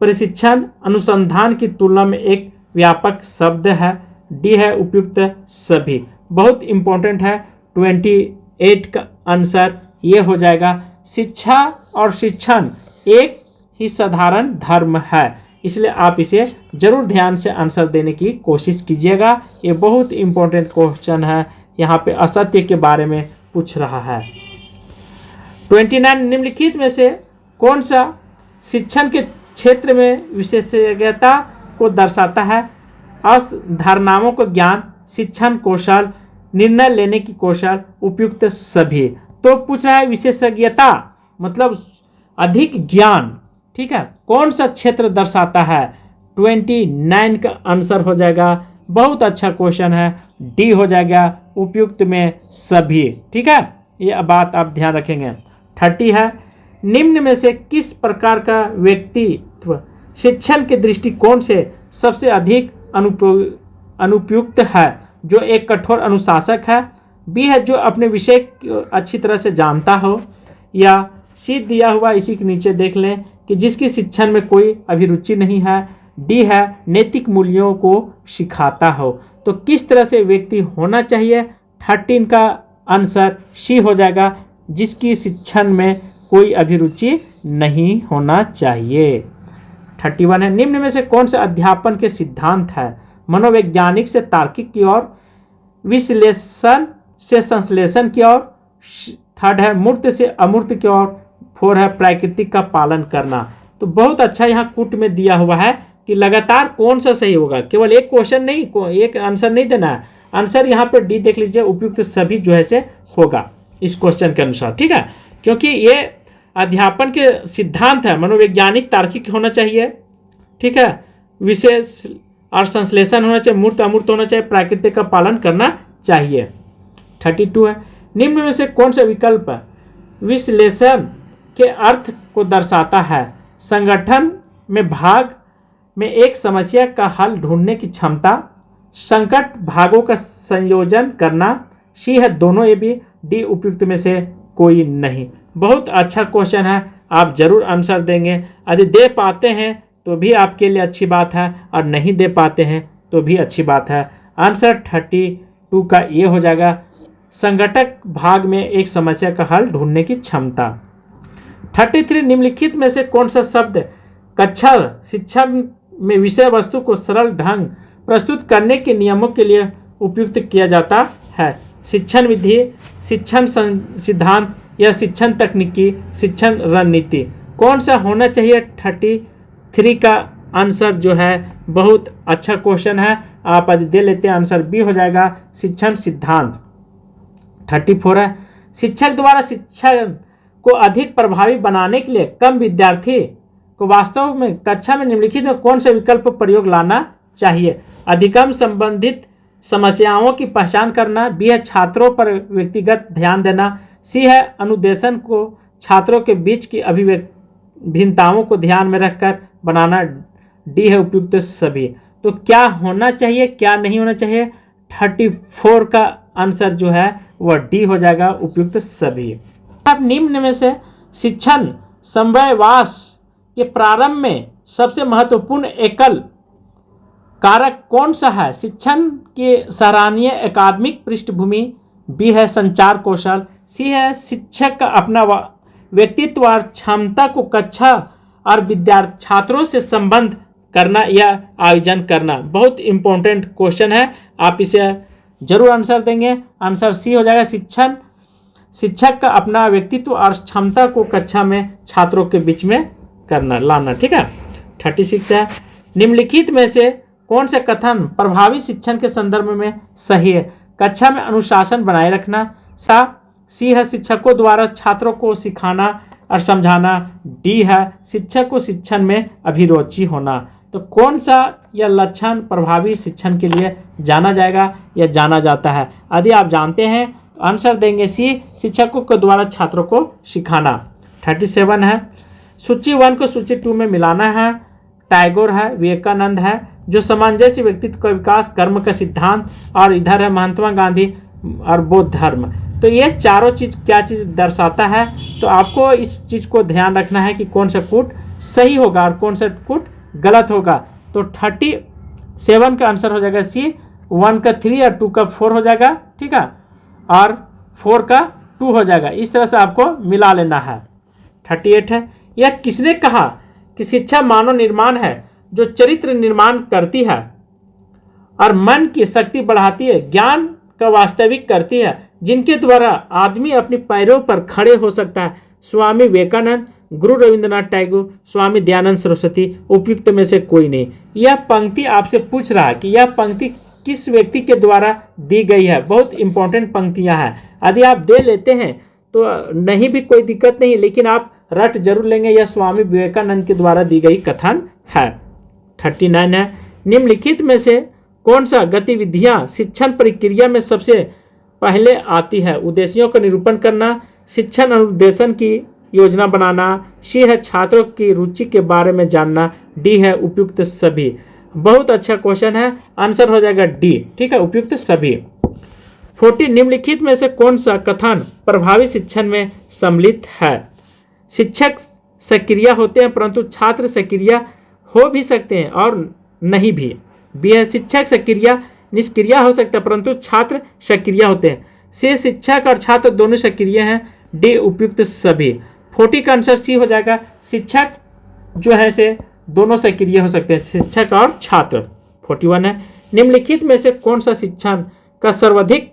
प्रशिक्षण अनुसंधान की तुलना में एक व्यापक शब्द है, डी है उपयुक्त सभी। बहुत इंपॉर्टेंट है। 28 का आंसर ये हो जाएगा शिक्षा और शिक्षण एक ही साधारण धर्म है, इसलिए आप इसे जरूर ध्यान से आंसर देने की कोशिश कीजिएगा। ये बहुत इंपॉर्टेंट क्वेश्चन है, यहाँ पे असत्य के बारे में पूछ रहा है। 29 निम्नलिखित में से कौन सा शिक्षण के क्षेत्र में विशेषज्ञता को दर्शाता है? अवधारणाओं को ज्ञान, शिक्षण कौशल, निर्णय लेने की कौशल, उपयुक्त सभी। तो पूछ रहा है विशेषज्ञता मतलब अधिक ज्ञान, ठीक है, कौन सा क्षेत्र दर्शाता है? 29 का आंसर हो जाएगा, बहुत अच्छा क्वेश्चन है, डी हो जाएगा उपयुक्त में सभी, ठीक है, ये बात आप ध्यान रखेंगे। 30 है निम्न में से किस प्रकार का व्यक्तित्व शिक्षण के दृष्टिकोण से सबसे अधिक अनुपयुक्त है? जो एक कठोर अनुशासक है, बी है जो अपने विषय को अच्छी तरह से जानता हो, या सी दिया हुआ इसी के नीचे देख लें कि जिसकी शिक्षण में कोई अभिरुचि नहीं है, डी है नैतिक मूल्यों को सिखाता हो। तो किस तरह से व्यक्ति होना चाहिए? 13 का आंसर सी हो जाएगा, जिसकी शिक्षण में कोई अभिरुचि नहीं होना चाहिए। 31 है निम्न में से कौन सा अध्यापन के सिद्धांत है? मनोवैज्ञानिक से तार्किक की ओर, विश्लेषण से संश्लेषण की ओर, 3 है मूर्त से अमूर्त की ओर, 4 है प्राकृतिक का पालन करना। तो बहुत अच्छा यहाँ कूट में दिया हुआ है कि लगातार कौन सा सही होगा, केवल एक क्वेश्चन नहीं, एक आंसर नहीं देना है। आंसर यहाँ पे डी देख लीजिए, उपयुक्त सभी जो है से होगा इस क्वेश्चन के अनुसार, ठीक है, क्योंकि ये अध्यापन के सिद्धांत है। मनोवैज्ञानिक तार्किक होना चाहिए, ठीक है, विशेष और संश्लेषण होना चाहिए, मूर्त अमूर्त होना चाहिए, प्राकृतिक का पालन करना चाहिए। 32 है, निम्न में से कौन सा विकल्प विश्लेषण के अर्थ को दर्शाता है? संगठन में भाग में एक समस्या का हल ढूंढने की क्षमता, संकट भागों का संयोजन करना, सी है दोनों ए बी, डी उपयुक्त में से कोई नहीं। बहुत अच्छा क्वेश्चन है, आप जरूर आंसर देंगे। यदि दे पाते हैं तो भी आपके लिए अच्छी बात है और नहीं दे पाते हैं तो भी अच्छी बात है। आंसर 32 का ये हो जाएगा, संगठक भाग में एक समस्या का हल ढूंढने की क्षमता। 33 निम्नलिखित में से कौन सा शब्द कक्षा शिक्षा में विषय वस्तु को सरल ढंग प्रस्तुत करने के नियमों के लिए उपयुक्त किया जाता है? शिक्षण विधि, शिक्षण सिद्धांत या शिक्षण तकनीकी, शिक्षण रणनीति, कौन सा होना चाहिए? 33 का आंसर जो है बहुत अच्छा क्वेश्चन है, आप यदि दे लेते हैं आंसर बी हो जाएगा, शिक्षण सिद्धांत। 34 है, शिक्षक द्वारा शिक्षण को अधिक प्रभावी बनाने के लिए कम विद्यार्थी को वास्तव में कक्षा में निम्नलिखित में कौन सा विकल्प प्रयोग लाना चाहिए? अधिगम संबंधित समस्याओं की पहचान करना, बी है छात्रों पर व्यक्तिगत ध्यान देना, सी है अनुदेशन को छात्रों के बीच की भिन्नताओं को ध्यान में रखकर बनाना, डी है उपयुक्त सभी। तो क्या होना चाहिए, क्या नहीं होना चाहिए? 34 का आंसर जो है वह डी हो जाएगा, उपयुक्त सभी। अब निम्न में से शिक्षण समन्वयवास के प्रारंभ में सबसे महत्वपूर्ण एकल कारक कौन सा है? शिक्षण की सराहनीय अकादमिक पृष्ठभूमि, बी है संचार कौशल, सी है शिक्षक का अपना व्यक्तित्व और क्षमता को कक्षा और विद्यार्थी छात्रों से संबंध करना या आयोजन करना। बहुत इंपॉर्टेंट क्वेश्चन है, आप इसे जरूर आंसर देंगे। आंसर सी हो जाएगा, शिक्षक का अपना व्यक्तित्व और क्षमता को कक्षा में छात्रों के बीच में करना लाना। ठीक है। 36 है, निम्नलिखित में से कौन से कथन प्रभावी शिक्षण के संदर्भ में सही है? कक्षा में अनुशासन बनाए रखना, सी है शिक्षकों द्वारा छात्रों को सिखाना और समझाना, डी है शिक्षक को शिक्षण में अभिरुचि होना। तो कौन सा यह लक्षण प्रभावी शिक्षण के लिए जाना जाएगा या जाना जाता है? यदि आप जानते हैं तो आंसर देंगे सी, शिक्षकों के द्वारा छात्रों को सिखाना। 37 है, सूची 1 को सूची 2 में मिलाना है। टैगोर है, विवेकानंद है, जो सामंजस्य व्यक्तित्व का विकास, कर्म का सिद्धांत, और इधर है महात्मा गांधी और बौद्ध धर्म। तो ये चारों चीज क्या चीज दर्शाता है? तो आपको इस चीज को ध्यान रखना है कि कौन सा कूट सही होगा और कौन सा कूट गलत होगा। तो 37 का आंसर हो जाएगा सी, 1 का 3 और 2 का 4 हो जाएगा। ठीक है, और 4 का 2 हो जाएगा। इस तरह से आपको मिला लेना है। 38 है, यह किसने कहा कि शिक्षा मानव निर्माण है जो चरित्र निर्माण करती है और मन की शक्ति बढ़ाती है, ज्ञान का वास्तविक करती है, जिनके द्वारा आदमी अपने पैरों पर खड़े हो सकता है? स्वामी विवेकानंद, गुरु रविंद्रनाथ टैगोर, स्वामी दयानंद सरस्वती, उपयुक्त में से कोई नहीं। यह पंक्ति आपसे पूछ रहा है कि यह पंक्ति किस व्यक्ति के द्वारा दी गई है। बहुत इंपॉर्टेंट पंक्तियां हैं, यदि आप दे लेते हैं तो नहीं भी कोई दिक्कत नहीं, लेकिन आप रट जरूर लेंगे। यह स्वामी विवेकानंद के द्वारा दी गई कथन है। 39 है, निम्नलिखित में से कौन सा गतिविधियां शिक्षण प्रक्रिया में सबसे पहले आती है? उद्देश्यों का निरूपण करना, शिक्षण अनुदेशन की योजना बनाना, सी है छात्रों की रुचि के बारे में जानना, डी है उपयुक्त सभी। बहुत अच्छा क्वेश्चन है, आंसर हो जाएगा डी। ठीक है, उपयुक्त सभी। 40, निम्नलिखित में से कौन सा कथन प्रभावी शिक्षण में सम्मिलित है? शिक्षक सक्रिय होते हैं परंतु छात्र सक्रिय हो भी सकते हैं और नहीं भी। बी है शिक्षक सक्रिय निष्क्रिय हो सकता है परंतु छात्र सक्रिय होते हैं। सी शिक्षक और छात्र दोनों सक्रिय हैं, डी उपयुक्त सभी। 40 का आंसर सी हो जाएगा, शिक्षक जो है से दोनों सक्रिय हो सकते हैं, शिक्षक और छात्र। 41 है, निम्नलिखित में से कौन सा शिक्षण का सर्वाधिक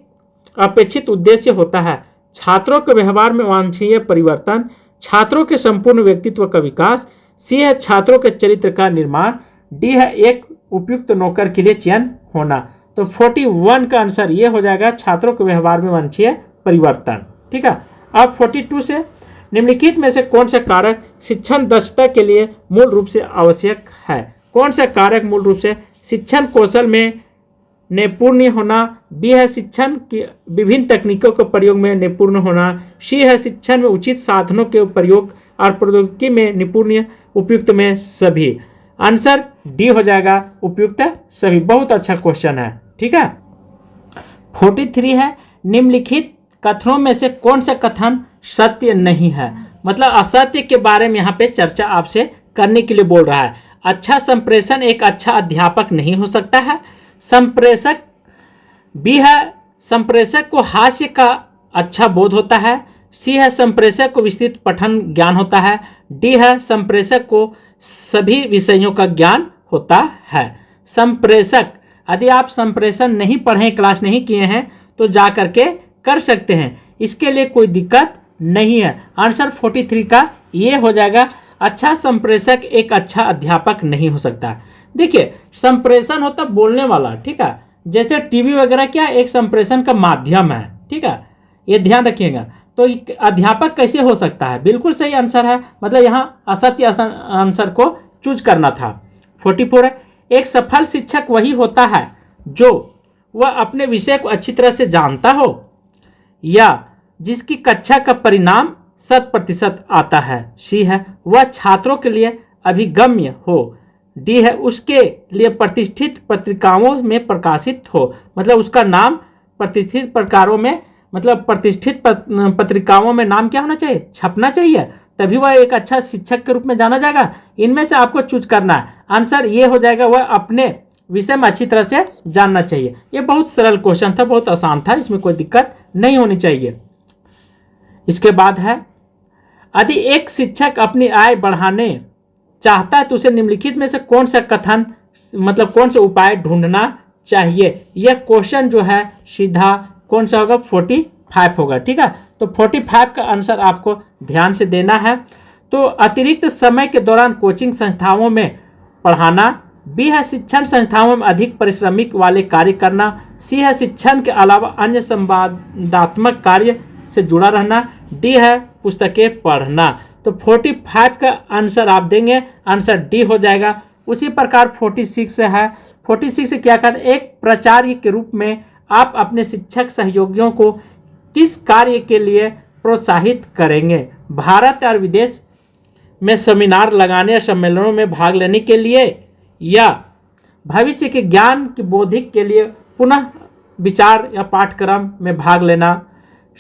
अपेक्षित उद्देश्य होता है? छात्रों के व्यवहार में वांछनीय परिवर्तन, छात्रों के संपूर्ण व्यक्तित्व का विकास, सी है छात्रों के चरित्र का निर्माण, डी है एक उपयुक्त नौकर के लिए चयन होना। तो 41 का आंसर ये हो जाएगा, छात्रों के व्यवहार में वांछनीय परिवर्तन। ठीक है, अब 42 से निम्नलिखित में से कौन सा कारक शिक्षण दक्षता के लिए मूल रूप से आवश्यक है? कौन सा कारक मूल रूप से शिक्षण कौशल में निपुण होना, बी है शिक्षण की विभिन्न तकनीकों के प्रयोग में निपुण होना, सी है शिक्षण में उचित साधनों के प्रयोग और प्रौद्योगिकी में निपुण, उपयुक्त में सभी। आंसर डी हो जाएगा, उपयुक्त सभी। बहुत अच्छा क्वेश्चन है, ठीक है। 43 है, निम्नलिखित कथनों में से कौन सा कथन सत्य नहीं है। मतलब असत्य के बारे में यहाँ पे चर्चा आपसे करने के लिए बोल रहा है। अच्छा संप्रेषण एक अच्छा अध्यापक नहीं हो सकता है। संप्रेषक, बी है संप्रेषक को हास्य का अच्छा बोध होता है। सी है संप्रेषक को विस्तृत पठन ज्ञान होता है। डी है संप्रेषक को सभी विषयों का ज्ञान होता है। संप्रेषक, यदि आप संप्रेषण नहीं पढ़े, क्लास नहीं किए हैं तो जा करके कर सकते हैं, इसके लिए कोई दिक्कत नहीं है। आंसर 43 का ये हो जाएगा। अच्छा संप्रेषक एक अच्छा अध्यापक नहीं हो सकता। देखिए संप्रेषण होता बोलने वाला, ठीक है। जैसे टीवी वगैरह क्या एक संप्रेषण का माध्यम है, ठीक है, ये ध्यान रखिएगा। तो अध्यापक कैसे हो सकता है, बिल्कुल सही आंसर है। मतलब यहाँ असत्य आंसर को चूज करना था। 44 है, एक सफल शिक्षक वही होता है जो वह अपने विषय को अच्छी तरह से जानता हो या जिसकी कक्षा का परिणाम 100% आता है। सी है वह छात्रों के लिए अभिगम्य हो। डी है उसके लिए प्रतिष्ठित पत्रिकाओं में प्रकाशित हो। मतलब उसका नाम प्रतिष्ठित प्रकारों में, मतलब प्रतिष्ठित पत्रिकाओं में नाम क्या होना चाहिए, छपना चाहिए, तभी वह एक अच्छा शिक्षक के रूप में जाना जाएगा। इनमें से आपको चूज करना है। आंसर ये हो जाएगा, वह अपने विषय में अच्छी तरह से जानना चाहिए। ये बहुत सरल क्वेश्चन था, बहुत आसान था, इसमें कोई दिक्कत नहीं होनी चाहिए। इसके बाद है, यदि एक शिक्षक अपनी आय बढ़ाने चाहता है तो उसे निम्नलिखित में से कौन सा कथन, मतलब कौन सा उपाय ढूंढना चाहिए। यह क्वेश्चन जो है सीधा कौन सा होगा, 45 होगा, ठीक है। तो 45 का आंसर आपको ध्यान से देना है। तो अतिरिक्त समय के दौरान कोचिंग संस्थाओं में पढ़ाना। बी है शिक्षण संस्थाओं में अधिक परिश्रमिक वाले कार्य करना। सी है शिक्षण के अलावा अन्य संवादात्मक कार्य से जुड़ा रहना। डी है पुस्तकें पढ़ना। तो 45 का आंसर आप देंगे, आंसर डी हो जाएगा। उसी प्रकार 46 है। 46 से क्या कर, एक प्राचार्य के रूप में आप अपने शिक्षक सहयोगियों को किस कार्य के लिए प्रोत्साहित करेंगे। भारत और विदेश में सेमिनार लगाने या सम्मेलनों में भाग लेने के लिए या भविष्य के ज्ञान की बौद्धिक के लिए पुनः विचार या पाठ्यक्रम में भाग लेना।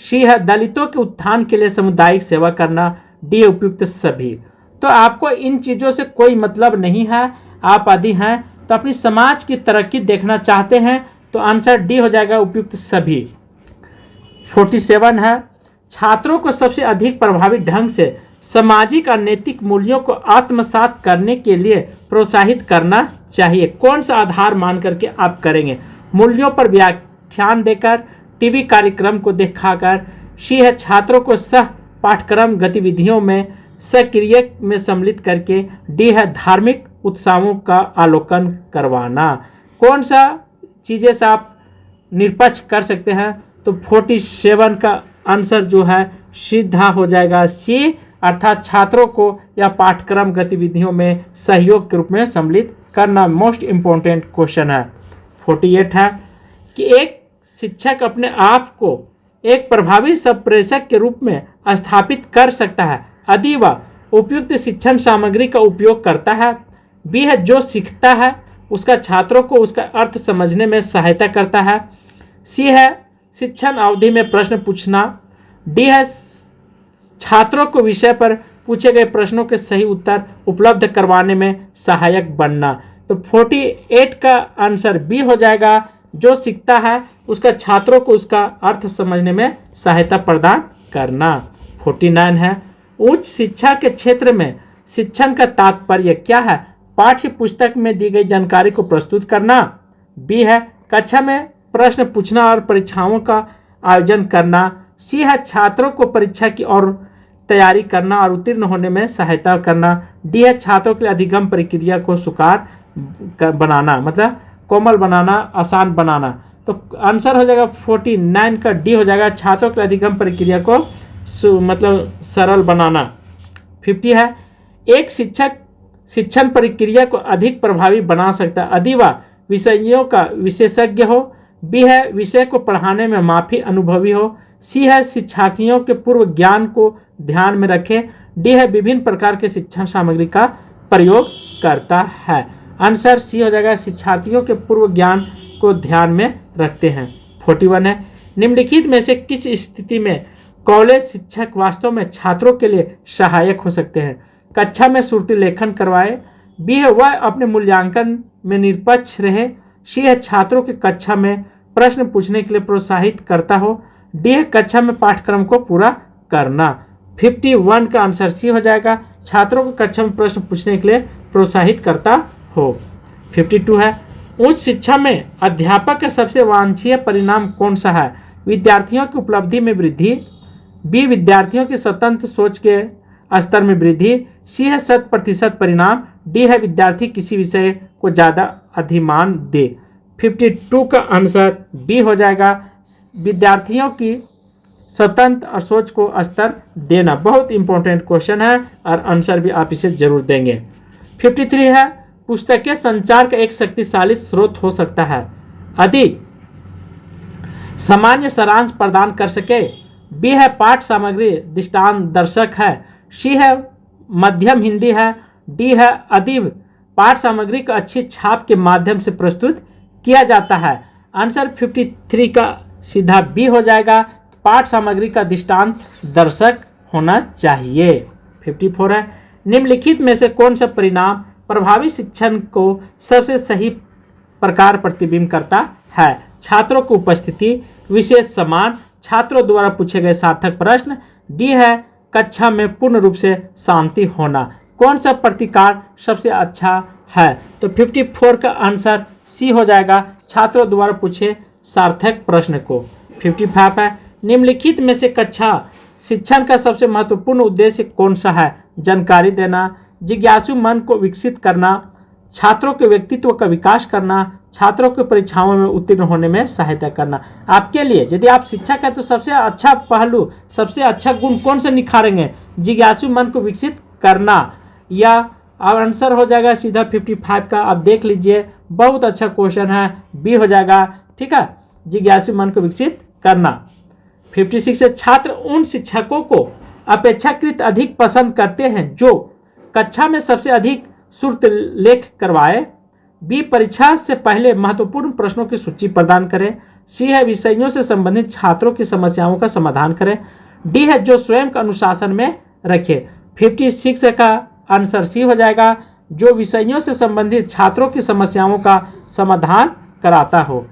सी है दलितों के उत्थान के लिए सामुदायिक सेवा करना। डी उपयुक्त सभी। तो आपको इन चीज़ों से कोई मतलब नहीं है। आप यदि हैं तो अपनी समाज की तरक्की देखना चाहते हैं तो आंसर डी हो जाएगा, उपयुक्त सभी। 47 है, छात्रों को सबसे अधिक प्रभावी ढंग से सामाजिक और नैतिक मूल्यों को आत्मसात करने के लिए प्रोत्साहित करना चाहिए। कौन सा आधार मान करके आप करेंगे, मूल्यों पर व्याख्यान देकर, टीवी कार्यक्रम को दिखाकर। सी है छात्रों को सह पाठ्यक्रम गतिविधियों में सक्रिय में सम्मिलित करके। डी है धार्मिक उत्सवों का अवलोकन करवाना। कौन सा चीज़ें से आप निष्पक्ष कर सकते हैं, तो 47 का आंसर जो है सीधा हो जाएगा सी, अर्थात छात्रों को या पाठ्यक्रम गतिविधियों में सहयोग के रूप में सम्मिलित करना। मोस्ट इम्पोर्टेंट क्वेश्चन है। 48 है कि एक शिक्षक अपने आप को एक प्रभावी संप्रेषक के रूप में स्थापित कर सकता है यदि वह उपयुक्त शिक्षण सामग्री का उपयोग करता है। बी है जो सीखता है उसका छात्रों को उसका अर्थ समझने में सहायता करता है। सी है शिक्षण अवधि में प्रश्न पूछना। डी है छात्रों को विषय पर पूछे गए प्रश्नों के सही उत्तर उपलब्ध करवाने में सहायक बनना। तो 48 का आंसर बी हो जाएगा, जो सीखता है उसका छात्रों को उसका अर्थ समझने में सहायता प्रदान करना। 49 है, उच्च शिक्षा के क्षेत्र में शिक्षण का तात्पर्य क्या है। पाठ्य पुस्तक में दी गई जानकारी को प्रस्तुत करना। बी है कक्षा में प्रश्न पूछना और परीक्षाओं का आयोजन करना। सी है छात्रों को परीक्षा की और तैयारी करना और उत्तीर्ण होने में सहायता करना। डी है छात्रों के लिए अधिगम प्रक्रिया को सुकार बनाना, मतलब कोमल बनाना, आसान बनाना। तो आंसर हो जाएगा 49 का डी हो जाएगा, छात्रों के अधिगम प्रक्रिया को मतलब सरल बनाना। 50 है, एक शिक्षक शिक्षण प्रक्रिया को अधिक प्रभावी बना सकता है यदि वह विषयों का विशेषज्ञ हो। बी है विषय को पढ़ाने में माफी अनुभवी हो। सी है शिक्षार्थियों के पूर्व ज्ञान को ध्यान में रखे। डी है विभिन्न प्रकार के शिक्षण सामग्री का प्रयोग करता है। आंसर सी हो जाएगा, शिक्षार्थियों के पूर्व ज्ञान को ध्यान में रखते हैं। 41 है, निम्नलिखित में से किस स्थिति में कॉलेज शिक्षक वास्तव में छात्रों के लिए सहायक हो सकते हैं? कक्षा में श्रुति लेखन करवाए। बी है वह अपने मूल्यांकन में निष्पक्ष रहे। सी है छात्रों के कक्षा में प्रश्न पूछने के लिए प्रोत्साहित करता हो। डी है कक्षा में पाठ्यक्रम को पूरा करना। 51 का आंसर सी हो जाएगा, छात्रों को कक्षा में प्रश्न पूछने के लिए प्रोत्साहित करता हो। 52 है, उच्च शिक्षा में अध्यापक का सबसे वांछनीय परिणाम कौन सा है? विद्यार्थियों की उपलब्धि में वृद्धि। बी विद्यार्थियों की स्वतंत्र सोच के स्तर में वृद्धि। सी है 100% परिणाम। डी है विद्यार्थी किसी विषय को ज़्यादा अधिमान दे। 52 का आंसर बी हो जाएगा, विद्यार्थियों की स्वतंत्र और सोच को स्तर देना। बहुत इंपॉर्टेंट क्वेश्चन है और आंसर भी आप इसे जरूर देंगे। 53 है, पुस्तकें संचार का एक शक्तिशाली स्रोत हो सकता है। अधिक सामान्य सारांश प्रदान कर सके। बी है पाठ सामग्री दृष्टांत दर्शक है। सी है मध्यम हिंदी है। डी है अदीब पाठ सामग्री को अच्छी छाप के माध्यम से प्रस्तुत किया जाता है। आंसर 53 का सीधा बी हो जाएगा, पाठ सामग्री का दृष्टांत दर्शक होना चाहिए। 54 है, निम्नलिखित में से कौन सा परिणाम प्रभावी शिक्षण को सबसे सही प्रकार प्रतिबिंब करता है? छात्रों की उपस्थिति, विशेष सम्मान, छात्रों द्वारा पूछे गए सार्थक प्रश्न। डी है कक्षा में पूर्ण रूप से शांति होना। कौन सा प्रतिकार सबसे अच्छा है? तो 54 का आंसर सी हो जाएगा, छात्रों द्वारा पूछे सार्थक प्रश्न को। 55 है, निम्नलिखित में से कक्षा शिक्षण का सबसे महत्वपूर्ण उद्देश्य कौन सा है? जानकारी देना, जिज्ञासु मन को विकसित करना, छात्रों के व्यक्तित्व का विकास करना, छात्रों के परीक्षाओं में उत्तीर्ण होने में सहायता करना। आपके लिए यदि आप शिक्षक हैं तो सबसे अच्छा पहलू, सबसे अच्छा गुण कौन से निखारेंगे? जिज्ञासु मन को विकसित करना, या आंसर हो जाएगा सीधा 55 का। आप देख लीजिए, बहुत अच्छा क्वेश्चन है, बी हो जाएगा। ठीक है, जिज्ञासु मन को विकसित करना। 56 है, छात्र उन शिक्षकों को अपेक्षाकृत अधिक पसंद करते हैं जो कक्षा में सबसे अधिक श्रुत लेख करवाए। बी परीक्षा से पहले महत्वपूर्ण प्रश्नों की सूची प्रदान करें। सी है विषयों से संबंधित छात्रों की समस्याओं का समाधान करें। डी है जो स्वयं का अनुशासन में रखे। 56 का आंसर सी हो जाएगा, जो विषयों से संबंधित छात्रों की समस्याओं का समाधान कराता हो।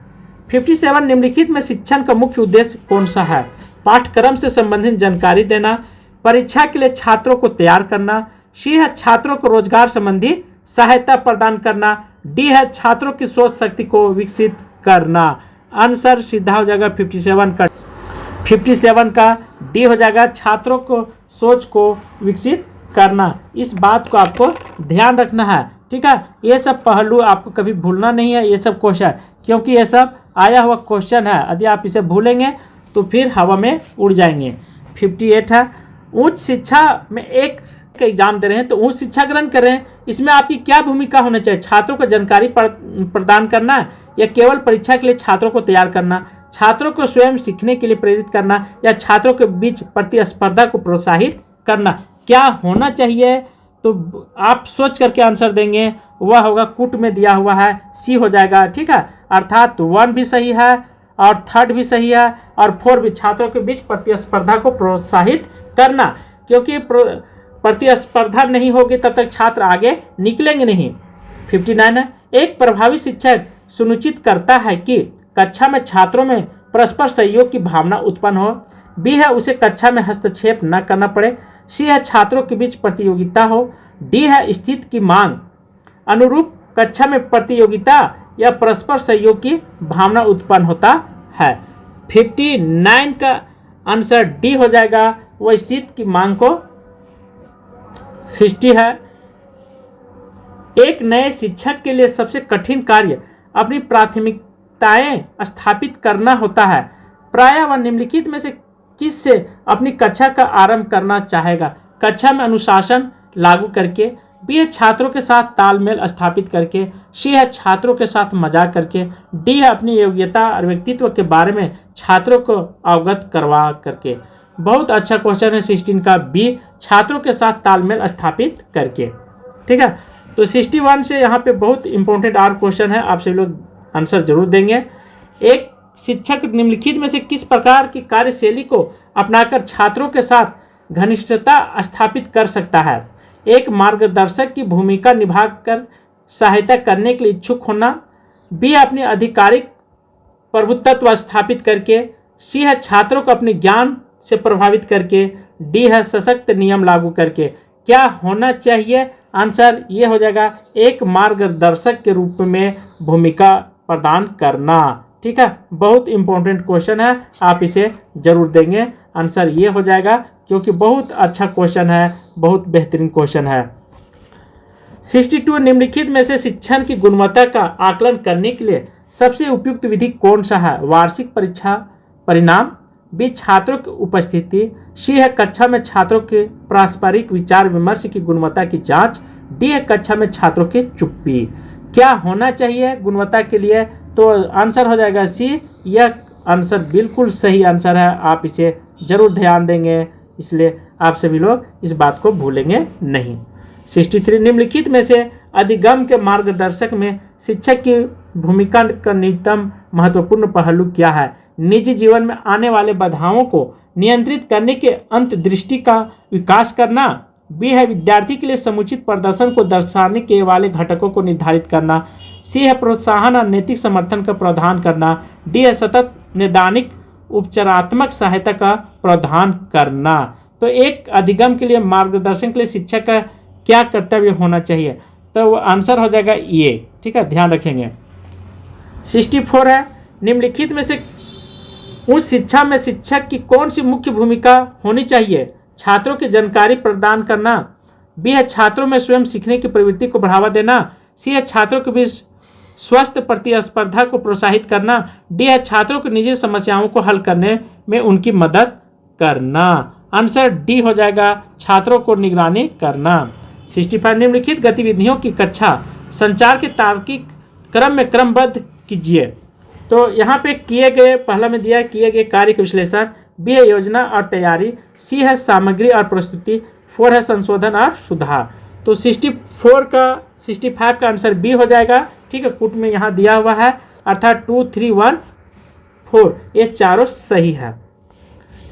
57 निम्नलिखित में शिक्षण का मुख्य उद्देश्य कौन सा है? पाठ्यक्रम से संबंधित जानकारी देना, परीक्षा के लिए छात्रों को तैयार करना। सी है छात्रों को रोजगार संबंधी सहायता प्रदान करना। डी है छात्रों की सोच शक्ति को विकसित करना। आंसर सीधा हो जाएगा 57 का डी हो जाएगा, छात्रों को सोच को विकसित करना। इस बात को आपको ध्यान रखना है। ठीक है, ये सब पहलू आपको कभी भूलना नहीं है, ये सब क्वेश्चन, क्योंकि ये सब आया हुआ क्वेश्चन है। यदि आप इसे भूलेंगे तो फिर हवा में उड़ जाएंगे। 58 है, उच्च शिक्षा में एक एग्जाम दे रहे हैं तो उच्च शिक्षा ग्रहण कर रहे हैं, इसमें आपकी क्या भूमिका होना चाहिए? छात्रों को जानकारी प्रदान करना या केवल परीक्षा के लिए छात्रों को तैयार करना, छात्रों को स्वयं सीखने के लिए प्रेरित करना, या छात्रों के बीच प्रतिस्पर्धा को प्रोत्साहित करना? क्या होना चाहिए? तो आप सोच करके आंसर देंगे, वह होगा कूट में दिया हुआ है, सी हो जाएगा। ठीक है, अर्थात 1 भी सही है और 3rd भी सही है और 4 भी, छात्रों के बीच प्रतिस्पर्धा को प्रोत्साहित करना, क्योंकि प्रतिस्पर्धा नहीं होगी तब तक छात्र आगे निकलेंगे नहीं। 59 है, एक प्रभावी शिक्षक सुनिश्चित करता है कि कक्षा में छात्रों में परस्पर सहयोग की भावना उत्पन्न हो। बी है उसे कक्षा में हस्तक्षेप न करना पड़े। सी है छात्रों के बीच प्रतियोगिता हो। डी है स्थिति की मांग अनुरूप कक्षा में प्रतियोगिता या परस्पर सहयोग की भावना उत्पन्न होता है। 59 का आंसर डी हो जाएगा, वह स्थिति की मांग को सृष्टि है। एक नए शिक्षक के लिए सबसे कठिन कार्य अपनी प्राथमिकताएं स्थापित करना होता है। प्रायः वह निम्नलिखित में से किस से अपनी कक्षा का आरंभ करना चाहेगा? कक्षा में अनुशासन लागू करके, बी है छात्रों के साथ तालमेल स्थापित करके, सी है छात्रों के साथ मजाक करके, डी है अपनी योग्यता और व्यक्तित्व के बारे में छात्रों को अवगत करवा करके। बहुत अच्छा क्वेश्चन है 16 का बी, छात्रों के साथ तालमेल स्थापित करके। ठीक है, तो 61 से यहाँ पे बहुत इंपॉर्टेंट और क्वेश्चन है, आप सभी लोग आंसर जरूर देंगे। एक शिक्षक निम्नलिखित में से किस प्रकार की कार्यशैली को अपनाकर छात्रों के साथ घनिष्ठता स्थापित कर सकता है? एक मार्गदर्शक की भूमिका निभाकर सहायता करने के लिए इच्छुक होना, बी अपनी आधिकारिक प्रभुत्व स्थापित करके, सी है छात्रों को अपने ज्ञान से प्रभावित करके, डी है सशक्त नियम लागू करके। क्या होना चाहिए? आंसर ये हो जाएगा एक मार्गदर्शक के रूप में भूमिका प्रदान करना। ठीक है, बहुत इंपॉर्टेंट क्वेश्चन है, आप इसे जरूर देंगे। आंसर ये हो जाएगा क्योंकि बहुत अच्छा क्वेश्चन है, बहुत बेहतरीन क्वेश्चन है। 62 निम्नलिखित में से शिक्षण की गुणवत्ता का आकलन करने के लिए सबसे उपयुक्त विधि कौन सा है? वार्षिक परीक्षा परिणाम, बी छात्रों की उपस्थिति, सी है कक्षा में छात्रों के पारस्परिक विचार विमर्श की गुणवत्ता की जांच, डी है कक्षा में छात्रों की चुप्पी। क्या होना चाहिए गुणवत्ता के लिए? तो आंसर हो जाएगा सी। यह आंसर बिल्कुल सही आंसर है, आप इसे जरूर ध्यान देंगे, इसलिए आप सभी लोग इस बात को भूलेंगे नहीं। 63 निम्नलिखित में से अधिगम के मार्गदर्शक में शिक्षक की भूमिका का न्यूनतम महत्वपूर्ण पहलू क्या है? निजी जीवन में आने वाले बाधाओं को नियंत्रित करने के अंतर्दृष्टि का विकास करना, बी है विद्यार्थी के लिए समुचित प्रदर्शन को दर्शाने के वाले घटकों को निर्धारित करना, सी है प्रोत्साहन और नैतिक समर्थन का प्रावधान करना, डी है सतत नैदानिक उपचारात्मक सहायता का प्रावधान करना। तो एक अधिगम के लिए मार्गदर्शन के लिए शिक्षक का क्या कर्तव्य होना चाहिए? तो वो आंसर हो जाएगा ये। ठीक है, ध्यान रखेंगे। 64 है निम्नलिखित में से उच्च शिक्षा में शिक्षक की कौन सी मुख्य भूमिका होनी चाहिए? छात्रों की जानकारी प्रदान करना, बी है छात्रों में स्वयं सीखने की प्रवृत्ति को बढ़ावा देना, सी है छात्रों के बीच स्वस्थ प्रतिस्पर्धा को प्रोत्साहित करना, डी है छात्रों की निजी समस्याओं को हल करने में उनकी मदद करना। आंसर डी हो जाएगा, छात्रों को निगरानी करना। 65 निम्नलिखित गतिविधियों की कक्षा संचार के तार्किक क्रम में क्रमबद्ध कीजिए। तो यहाँ पे किए गए, पहला में दिया किए गए कार्य का विश्लेषण, बी है योजना और तैयारी, सी है सामग्री और प्रस्तुति, 4 है संशोधन और सुधार। तो 65 का आंसर बी हो जाएगा। ठीक है, कुट में यहाँ दिया हुआ है, अर्थात 2, 3, 1, 4 ये चारों सही है।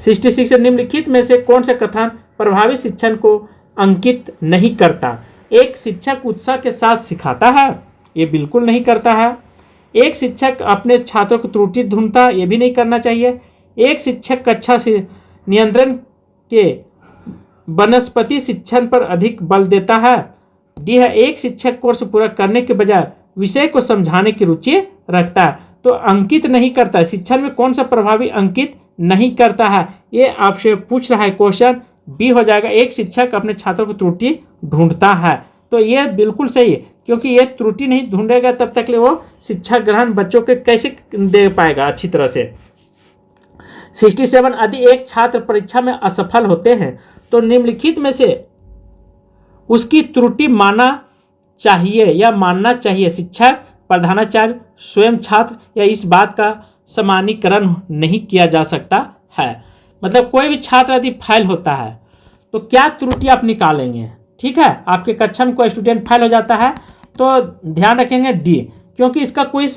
66 निम्नलिखित में से कौन सा कथन प्रभावी शिक्षण को अंकित नहीं करता? एक शिक्षक उत्साह के साथ सिखाता है, ये बिल्कुल नहीं करता है। एक शिक्षक अपने छात्रों को त्रुटि ढूंढता, ये भी नहीं करना चाहिए। एक शिक्षक कक्षा से नियंत्रण के वनस्पति शिक्षण पर अधिक बल देता है। डी है एक शिक्षक कोर्स पूरा करने के बजाय विषय को समझाने की रुचि रखता है। तो अंकित नहीं करता है, शिक्षण में कौन सा प्रभावी अंकित नहीं करता है, ये आपसे पूछ रहा है क्वेश्चन। बी हो जाएगा, एक शिक्षक अपने छात्रों को त्रुटि ढूंढता है। तो ये बिल्कुल सही है, क्योंकि ये त्रुटि नहीं ढूंढेगा तब तक ले वो शिक्षा ग्रहण बच्चों के कैसे दे पाएगा अच्छी तरह से। 67 यदि एक छात्र परीक्षा में असफल होते हैं तो निम्नलिखित में से उसकी त्रुटि माना चाहिए या मानना चाहिए? शिक्षक, प्रधानाचार्य, स्वयं छात्र, या इस बात का सामान्यीकरण नहीं किया जा सकता है? मतलब कोई भी छात्र यदि फेल होता है तो क्या त्रुटि आप निकालेंगे? ठीक है, आपके कक्षा में कोई स्टूडेंट फेल हो जाता है तो ध्यान रखेंगे डी, क्योंकि इसका कोई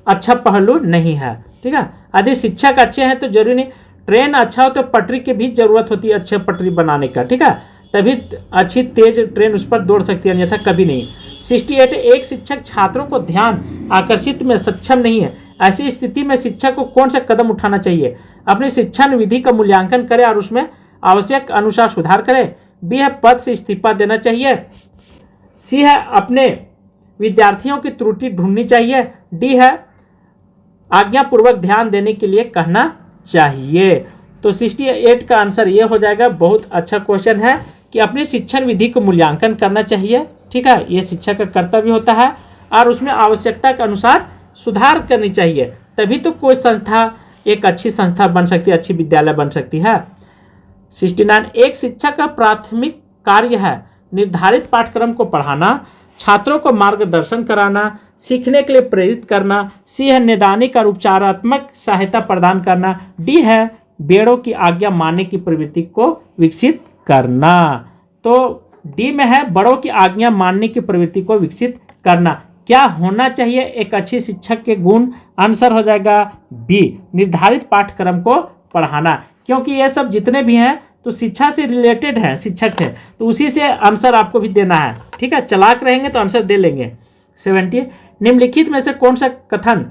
अच्छा पहलू नहीं है। ठीक है, यदि शिक्षक अच्छे हैं तो जरूरी नहीं, ट्रेन अच्छा हो तो पटरी की भी जरूरत होती है अच्छे पटरी बनाने का। ठीक है, तभी अच्छी तेज ट्रेन उस पर दौड़ सकती है, अन्यथा कभी नहीं। 68 एक शिक्षक छात्रों को ध्यान आकर्षित में सक्षम नहीं है, ऐसी स्थिति में शिक्षक को कौन सा कदम उठाना चाहिए? अपनी शिक्षण विधि का मूल्यांकन करे और उसमें आवश्यक अनुसार सुधार करे। बी है पद से इस्तीफा देना चाहिए, सी है अपने विद्यार्थियों की त्रुटि ढूंढनी चाहिए, डी है आज्ञापूर्वक ध्यान देने के लिए कहना चाहिए। तो 68 का आंसर ये हो जाएगा। बहुत अच्छा क्वेश्चन है कि अपनी शिक्षण विधि को मूल्यांकन करना चाहिए। ठीक है, ये शिक्षक का कर्तव्य होता है और उसमें आवश्यकता के अनुसार सुधार करनी चाहिए, तभी तो कोई संस्था एक अच्छी संस्था बन सकती है, अच्छी विद्यालय बन सकती है। 69 एक शिक्षक का प्राथमिक कार्य है निर्धारित पाठ्यक्रम को पढ़ाना, छात्रों को मार्गदर्शन कराना, सीखने के लिए प्रेरित करना। सी है नैदानिक और उपचारात्मक सहायता प्रदान करना। डी है बेड़ों की आज्ञा मानने की प्रवृत्ति को विकसित करना। तो डी में है बड़ों की आज्ञा मानने की प्रवृत्ति को विकसित करना। क्या होना चाहिए एक अच्छी शिक्षक के गुण? आंसर हो जाएगा बी, निर्धारित पाठ्यक्रम को पढ़ाना, क्योंकि ये सब जितने भी हैं तो शिक्षा से रिलेटेड है, शिक्षक है, तो उसी से आंसर आपको भी देना है। ठीक है, चालाक रहेंगे तो आंसर दे लेंगे। 70 निम्नलिखित में से कौन सा कथन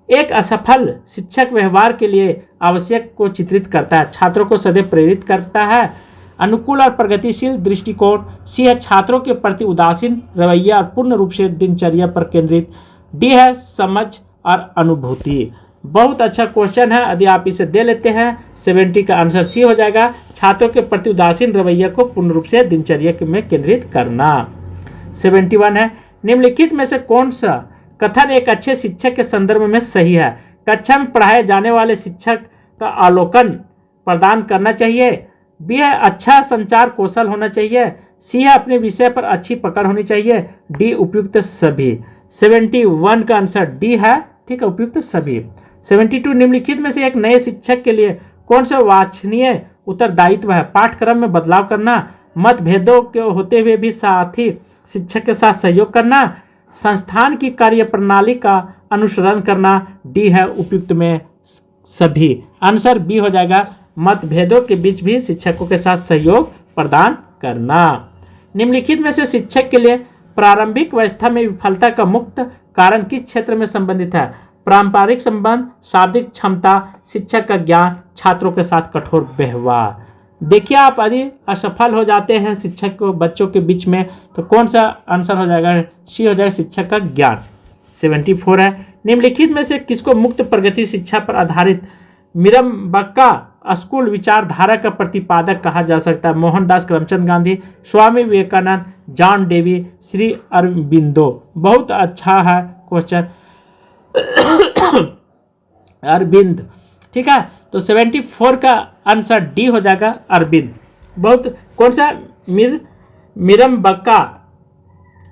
एक असफल शिक्षक व्यवहार के लिए आवश्यक को चित्रित करता है? छात्रों को सदैव प्रेरित करता है, अनुकूल और प्रगतिशील दृष्टिकोण। सी है छात्रों के प्रति उदासीन रवैया और पूर्ण रूप से दिनचर्या पर केंद्रित। डी है समझ और अनुभूति। बहुत अच्छा क्वेश्चन है, यदि आप इसे दे लेते हैं 70 का आंसर सी हो जाएगा, छात्रों के प्रति उदासीन रवैया को पूर्ण रूप से दिनचर्या में केंद्रित करना। 71 है निम्नलिखित में से कौन सा कथन एक अच्छे शिक्षक के संदर्भ में सही है? कक्षा में पढ़ाए जाने वाले शिक्षक का अवलोकन प्रदान करना चाहिए। बी है अच्छा संचार कौशल होना चाहिए। सी है अपने विषय पर अच्छी पकड़ होनी चाहिए। डी उपयुक्त सभी। 71 का आंसर डी है, ठीक है, उपयुक्त सभी। 72 निम्नलिखित में से एक नए शिक्षक के लिए कौन सा वांछनीय उत्तरदायित्व है? पाठ्यक्रम में बदलाव करना, मतभेदों के होते हुए भी साथी शिक्षक के साथ सहयोग करना, संस्थान की कार्यप्रणाली का अनुसरण करना। डी है उपयुक्त में सभी। आंसर बी हो जाएगा, मतभेदों के बीच भी शिक्षकों के साथ सहयोग प्रदान करना। निम्नलिखित में से शिक्षक के लिए प्रारंभिक अवस्था में विफलता का मुख्य कारण किस क्षेत्र में संबंधित है? पारंपरिक संबंध, शाब्दिक क्षमता, शिक्षक का ज्ञान, छात्रों के साथ कठोर व्यवहार। देखिए, आप यदि असफल हो जाते हैं शिक्षक को बच्चों के बीच में तो कौन सा आंसर हो जाएगा? सी हो जाएगा, शिक्षक का ज्ञान। 74 है निम्नलिखित में से किसको मुक्त प्रगति शिक्षा पर आधारित मिरम्बक्का स्कूल विचारधारा का प्रतिपादक कहा जा सकता है? Mohandas Karamchand Gandhi, Swami Vivekananda, John Dewey, Shri Aurobindo. बहुत अच्छा है क्वेश्चन, अरविंद। ठीक है, तो 74 का आंसर डी हो जाएगा, अरविंद। बहुत कौन सा? मिरम्बक्का,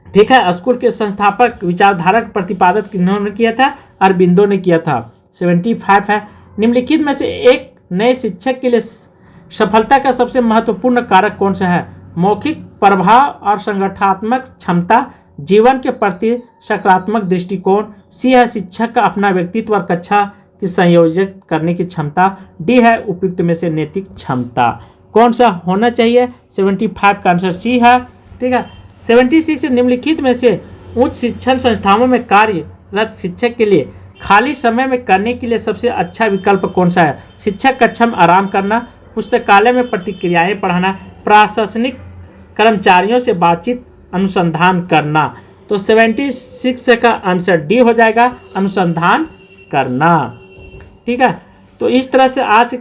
ठीक है, स्कूल के संस्थापक विचारधारा का प्रतिपादक किन्होंने किया था? अरबिंदो ने किया था। 75 है निम्नलिखित में से एक नए शिक्षक के लिए सफलता का सबसे महत्वपूर्ण कारक कौन सा है? मौखिक प्रभाव और संगठनात्मक क्षमता, जीवन के प्रति सकारात्मक दृष्टिकोण। सी है शिक्षक का अपना व्यक्तित्व और कक्षा की संयोजित करने की क्षमता। डी है उपयुक्त में से नैतिक क्षमता। कौन सा होना चाहिए? 75 का आंसर सी है, ठीक है। 76 निम्नलिखित में से उच्च शिक्षण संस्थानों में कार्यरत शिक्षक के लिए खाली समय में करने के लिए सबसे अच्छा विकल्प कौन सा है? शिक्षक कक्षा में आराम करना, पुस्तकालय में प्रतिक्रियाएं पढ़ाना, प्रशासनिक कर्मचारियों से बातचीत, अनुसंधान करना। तो 76 का आंसर डी हो जाएगा, अनुसंधान करना। ठीक है, तो इस तरह से आज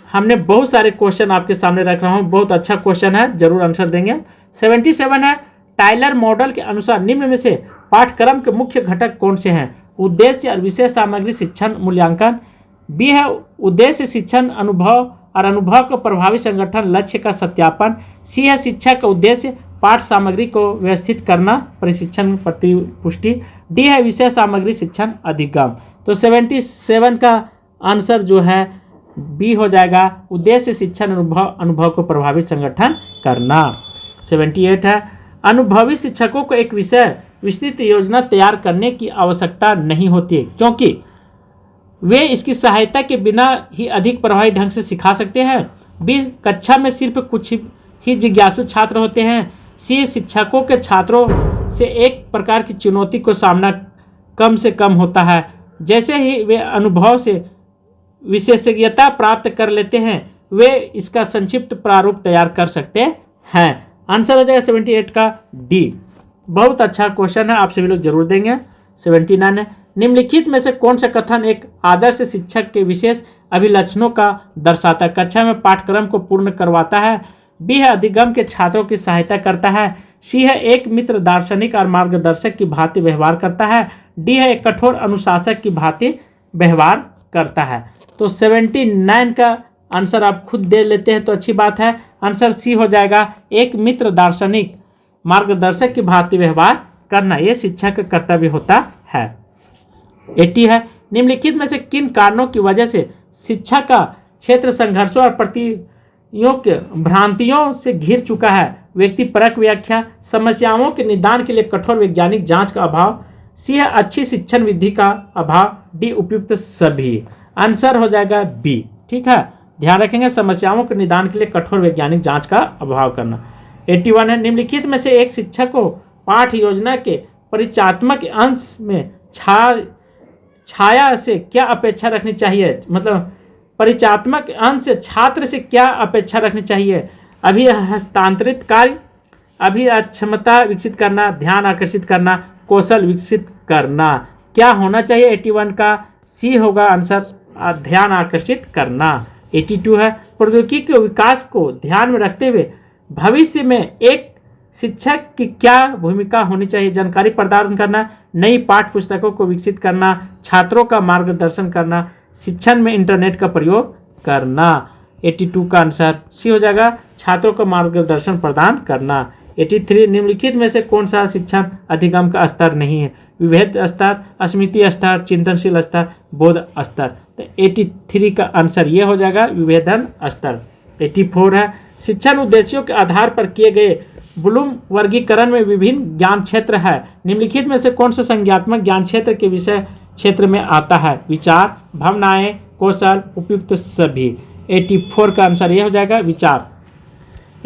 हमने बहुत सारे क्वेश्चन आपके सामने रख रहा हूँ। बहुत अच्छा क्वेश्चन है, जरूर आंसर देंगे। 77 है टाइलर मॉडल के अनुसार निम्न में से पाठ्यक्रम के मुख्य घटक कौन से हैं? उद्देश्य और विषय सामग्री शिक्षण मूल्यांकन। बी है उद्देश्य शिक्षण अनुभव और अनुभव का प्रभावी संगठन लक्ष्य का सत्यापन। सी है शिक्षा का उद्देश्य पाठ सामग्री को व्यवस्थित करना प्रशिक्षण प्रतिपुष्टि। डी है विषय सामग्री शिक्षण अधिगम। तो 77 का आंसर जो है बी हो जाएगा, उद्देश्य शिक्षण अनुभव को प्रभावी संगठन करना। 78 है अनुभवी शिक्षकों को एक विषय विस्तृत योजना तैयार करने की आवश्यकता नहीं होती है, क्योंकि वे इसकी सहायता के बिना ही अधिक प्रभावी ढंग से सिखा सकते हैं। बी कक्षा में सिर्फ कुछ ही जिज्ञासु छात्र होते हैं। सी शिक्षकों के छात्रों से एक प्रकार की चुनौती को सामना कम से कम होता है। जैसे ही वे अनुभव से विशेषज्ञता प्राप्त कर लेते हैं वे इसका संक्षिप्त प्रारूप तैयार कर सकते हैं। आंसर हो जाएगा 78 का डी। बहुत अच्छा क्वेश्चन है, आप सभी लोग जरूर देंगे। 79 है निम्नलिखित में से कौन सा कथन एक आदर्श शिक्षक के विशेष अभिलक्षणों का दर्शाता है? कक्षा में पाठ्यक्रम को पूर्ण करवाता है। बी है अधिगम के छात्रों की सहायता करता है। सी है एक मित्र दार्शनिक और मार्गदर्शक की भांति व्यवहार करता है। डी है एक कठोर अनुशासक की भांति व्यवहार करता है। तो 79 का आंसर आप खुद दे लेते हैं तो अच्छी बात है। आंसर सी हो जाएगा, एक मित्र दार्शनिक मार्गदर्शक की भांति व्यवहार करना, ये शिक्षक का कर्तव्य होता है। 80 है, निम्नलिखित में से किन कारणों की वजह से शिक्षा का क्षेत्र संघर्षों और प्रतियों के भ्रांतियों से घिर चुका है? व्यक्ति परक व्याख्या, समस्याओं के निदान के लिए कठोर वैज्ञानिक जांच का अभाव, सी है अच्छी शिक्षण विधि का अभाव, डी उपयुक्त सभी। आंसर हो जाएगा बी। ठीक है, ध्यान रखेंगे, समस्याओं के निदान के लिए कठोर वैज्ञानिक जांच का अभाव करना। 81 है, निम्नलिखित में से एक शिक्षक को पाठ योजना के परिचयात्मक अंश में छाया से क्या अपेक्षा रखनी चाहिए? मतलब परिचयात्मक अंश से छात्र से क्या अपेक्षा रखनी चाहिए? अभी हस्तांतरित कार्य, अभी क्षमता विकसित करना, ध्यान आकर्षित करना, कौशल विकसित करना। क्या होना चाहिए 81 का? सी होगा आंसर, ध्यान आकर्षित करना। 82 है, प्रौद्योगिकी के विकास को ध्यान में रखते हुए भविष्य में एक शिक्षक की क्या भूमिका होनी चाहिए? जानकारी प्रदान करना, नई पाठ्य पुस्तकों को विकसित करना, छात्रों का मार्गदर्शन करना, शिक्षण में इंटरनेट का प्रयोग करना। 82 का आंसर सी हो जाएगा, छात्रों को मार्गदर्शन प्रदान करना। 83, निम्नलिखित में से कौन सा शिक्षण अधिगम का स्तर नहीं है? विभेद स्तर, अस्मितीय स्तर, चिंतनशील स्तर, बोध स्तर। तो 83 का आंसर ये हो जाएगा, विभेदन स्तर। 84 है, शिक्षण उद्देश्यों के आधार पर किए गए ब्लूम वर्गीकरण में विभिन्न ज्ञान क्षेत्र है। निम्नलिखित में से कौन सा संज्ञात्मक ज्ञान क्षेत्र के विषय क्षेत्र में आता है? विचार, भावनाएं, कौशल, उपयुक्त सभी। 84 का आंसर यह हो जाएगा, विचार।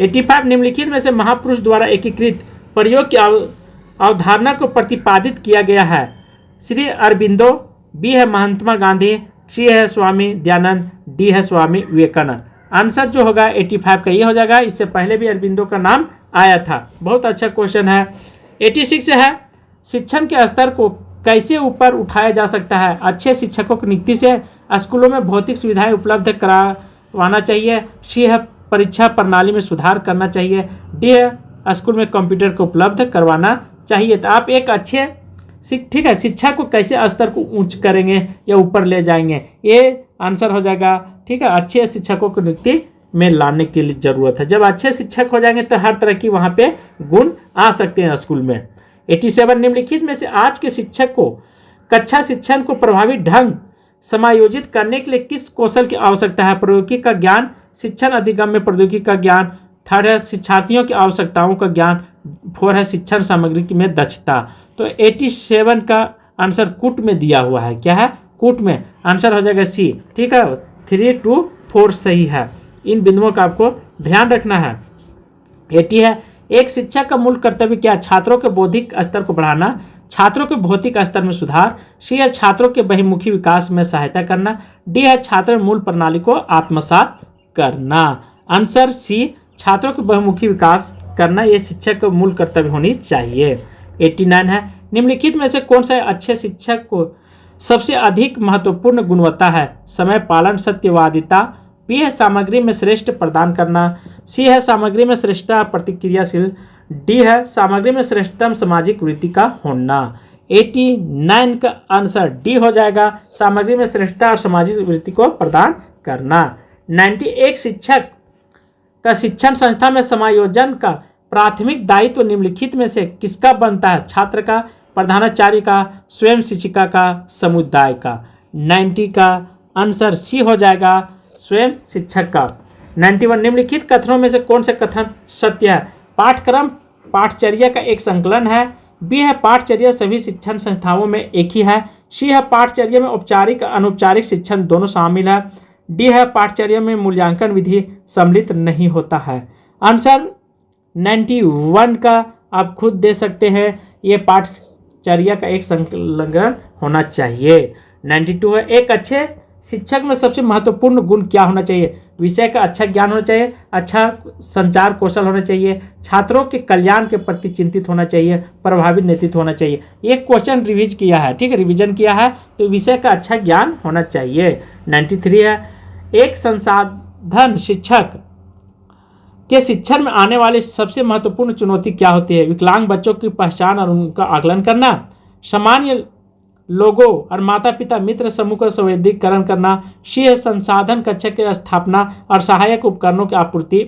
85, निम्नलिखित में से महापुरुष द्वारा एकीकृत प्रयोग की अवधारणा को प्रतिपादित किया गया है? श्री अरबिंदो, बी है महात्मा गांधी, सी है स्वामी दयानंद, डी है स्वामी विवेकानंद। आंसर जो होगा 85 का ये हो जाएगा। इससे पहले भी अरबिंदो का नाम आया था। बहुत अच्छा क्वेश्चन है। 86 है, शिक्षण के स्तर को कैसे ऊपर उठाया जा सकता है? अच्छे शिक्षकों की नियुक्ति से, स्कूलों में भौतिक सुविधाएं उपलब्ध करवाना चाहिए, सी है परीक्षा प्रणाली में सुधार करना चाहिए, डी है स्कूल में कंप्यूटर को उपलब्ध करवाना चाहिए। तो आप एक अच्छे ठीक है शिक्षा को कैसे स्तर को ऊंच करेंगे या ऊपर ले जाएंगे, ये आंसर हो जाएगा। ठीक है, अच्छे शिक्षकों को नियुक्ति में लाने के लिए जरूरत है। जब अच्छे शिक्षक हो जाएंगे तो हर तरह की वहाँ पे गुण आ सकते हैं स्कूल में। 87, निम्नलिखित में से आज के शिक्षक को कक्षा शिक्षण को प्रभावी ढंग समायोजित करने के लिए किस कौशल की आवश्यकता है? प्रौद्योगिकी का ज्ञान, शिक्षण अधिगम में प्रौद्योगिकी का ज्ञान, 3rd है शिक्षार्थियों की आवश्यकताओं का ज्ञान, 4 है शिक्षण सामग्री में दक्षता। तो 87 का आंसर कूट में दिया हुआ है। क्या है? कूट में। आंसर हो जाएगा सी। ठीक है, 3, 2, 4 सही है। इन बिंदुओं का आपको ध्यान रखना है। 80 है, एक शिक्षक का मूल कर्तव्य क्या? छात्रों के बौद्धिक स्तर को बढ़ाना, छात्रों के भौतिक स्तर में सुधार, सी है छात्रों के बहुमुखी विकास में सहायता करना, डी है छात्र मूल प्रणाली को आत्मसात करना। आंसर सी, छात्रों के बहुमुखी विकास करना, ये शिक्षक का मूल कर्तव्य होनी चाहिए। 89 है, निम्नलिखित में से कौन सा अच्छे शिक्षक को सबसे अधिक महत्वपूर्ण गुणवत्ता है? समय पालन, सत्यवादिता, बी है सामग्री में श्रेष्ठ प्रदान करना, सी है सामग्री में श्रेष्ठता प्रतिक्रियाशील, डी है सामग्री में श्रेष्ठतम सामाजिक वृत्ति का होना। 89 का आंसर डी हो जाएगा, सामग्री में श्रेष्ठता और सामाजिक वृत्ति को प्रदान करना। 90, एक शिक्षक का शिक्षण संस्था में समायोजन का प्राथमिक दायित्व निम्नलिखित में से किसका बनता है? छात्र का, प्रधानाचार्य का, स्वयं शिक्षिका का, समुदाय का। 90 का आंसर सी हो जाएगा, स्वयं शिक्षक का। 91, निम्नलिखित कथनों में से कौन सा कथन सत्य है? पाठ्यक्रम पाठचर्या का एक संकलन है, बी है पाठचर्या सभी शिक्षण संस्थाओं में एक ही है, सी है पाठचर्या में औपचारिक अनौपचारिक शिक्षण दोनों शामिल है, डी है पाठचर्या में मूल्यांकन विधि सम्मिलित नहीं होता है। आंसर 91 का आप खुद दे सकते हैं, ये पाठचर्या का एक संकलन होना चाहिए। 92 है, एक अच्छे शिक्षक में सबसे महत्वपूर्ण गुण क्या होना चाहिए? विषय का अच्छा ज्ञान होना चाहिए, अच्छा संचार कौशल होना चाहिए, छात्रों के कल्याण के प्रति चिंतित होना चाहिए, प्रभावी नेतृत्व होना चाहिए। ये क्वेश्चन रिवीज किया है, ठीक है, रिवीजन किया है, तो विषय का अच्छा ज्ञान होना चाहिए। 93 है, एक संसाधन शिक्षक के शिक्षण में आने वाली सबसे महत्वपूर्ण चुनौती क्या होती है? विकलांग बच्चों की पहचान और उनका आकलन करना, सामान्य लोगों और माता पिता मित्र समूह का संवेदीकरण करना, सी है संसाधन कक्षा की स्थापना और सहायक उपकरणों की आपूर्ति,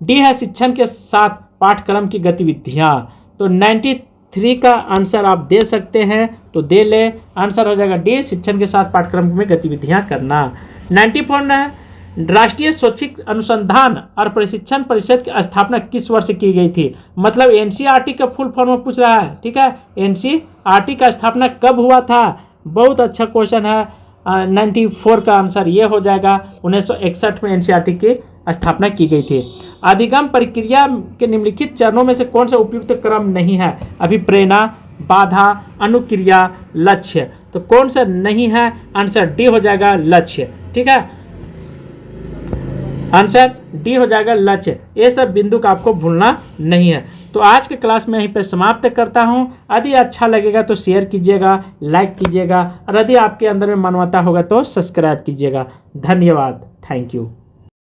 डी है शिक्षण के साथ पाठ्यक्रम की गतिविधियाँ। तो 93 का आंसर आप दे सकते हैं तो दे ले, आंसर हो जाएगा डी, शिक्षण के साथ पाठ्यक्रम में गतिविधियाँ करना। 94 है, राष्ट्रीय शैक्षिक अनुसंधान और प्रशिक्षण परिषद की स्थापना किस वर्ष की गई थी? मतलब एनसीईआरटी का फुल फॉर्म पूछ रहा है, ठीक है। एनसीईआरटी का स्थापना कब हुआ था? बहुत अच्छा क्वेश्चन है। 94 का आंसर ये हो जाएगा, 1961 में एनसीईआरटी की स्थापना की गई थी। अधिगम प्रक्रिया के निम्नलिखित चरणों में से कौन सा उपयुक्त क्रम नहीं है? अभिप्रेरणा, बाधा, अनुक्रिया, लक्ष्य। तो कौन सा नहीं है? आंसर डी हो जाएगा, लक्ष्य, ठीक है। आंसर डी हो जाएगा, लक्ष्य। ये सब बिंदु का आपको भूलना नहीं है। तो आज के क्लास में यहीं पे समाप्त करता हूँ। यदि अच्छा लगेगा तो शेयर कीजिएगा, लाइक कीजिएगा, और यदि आपके अंदर में मानवता होगा तो सब्सक्राइब कीजिएगा। धन्यवाद, थैंक यू।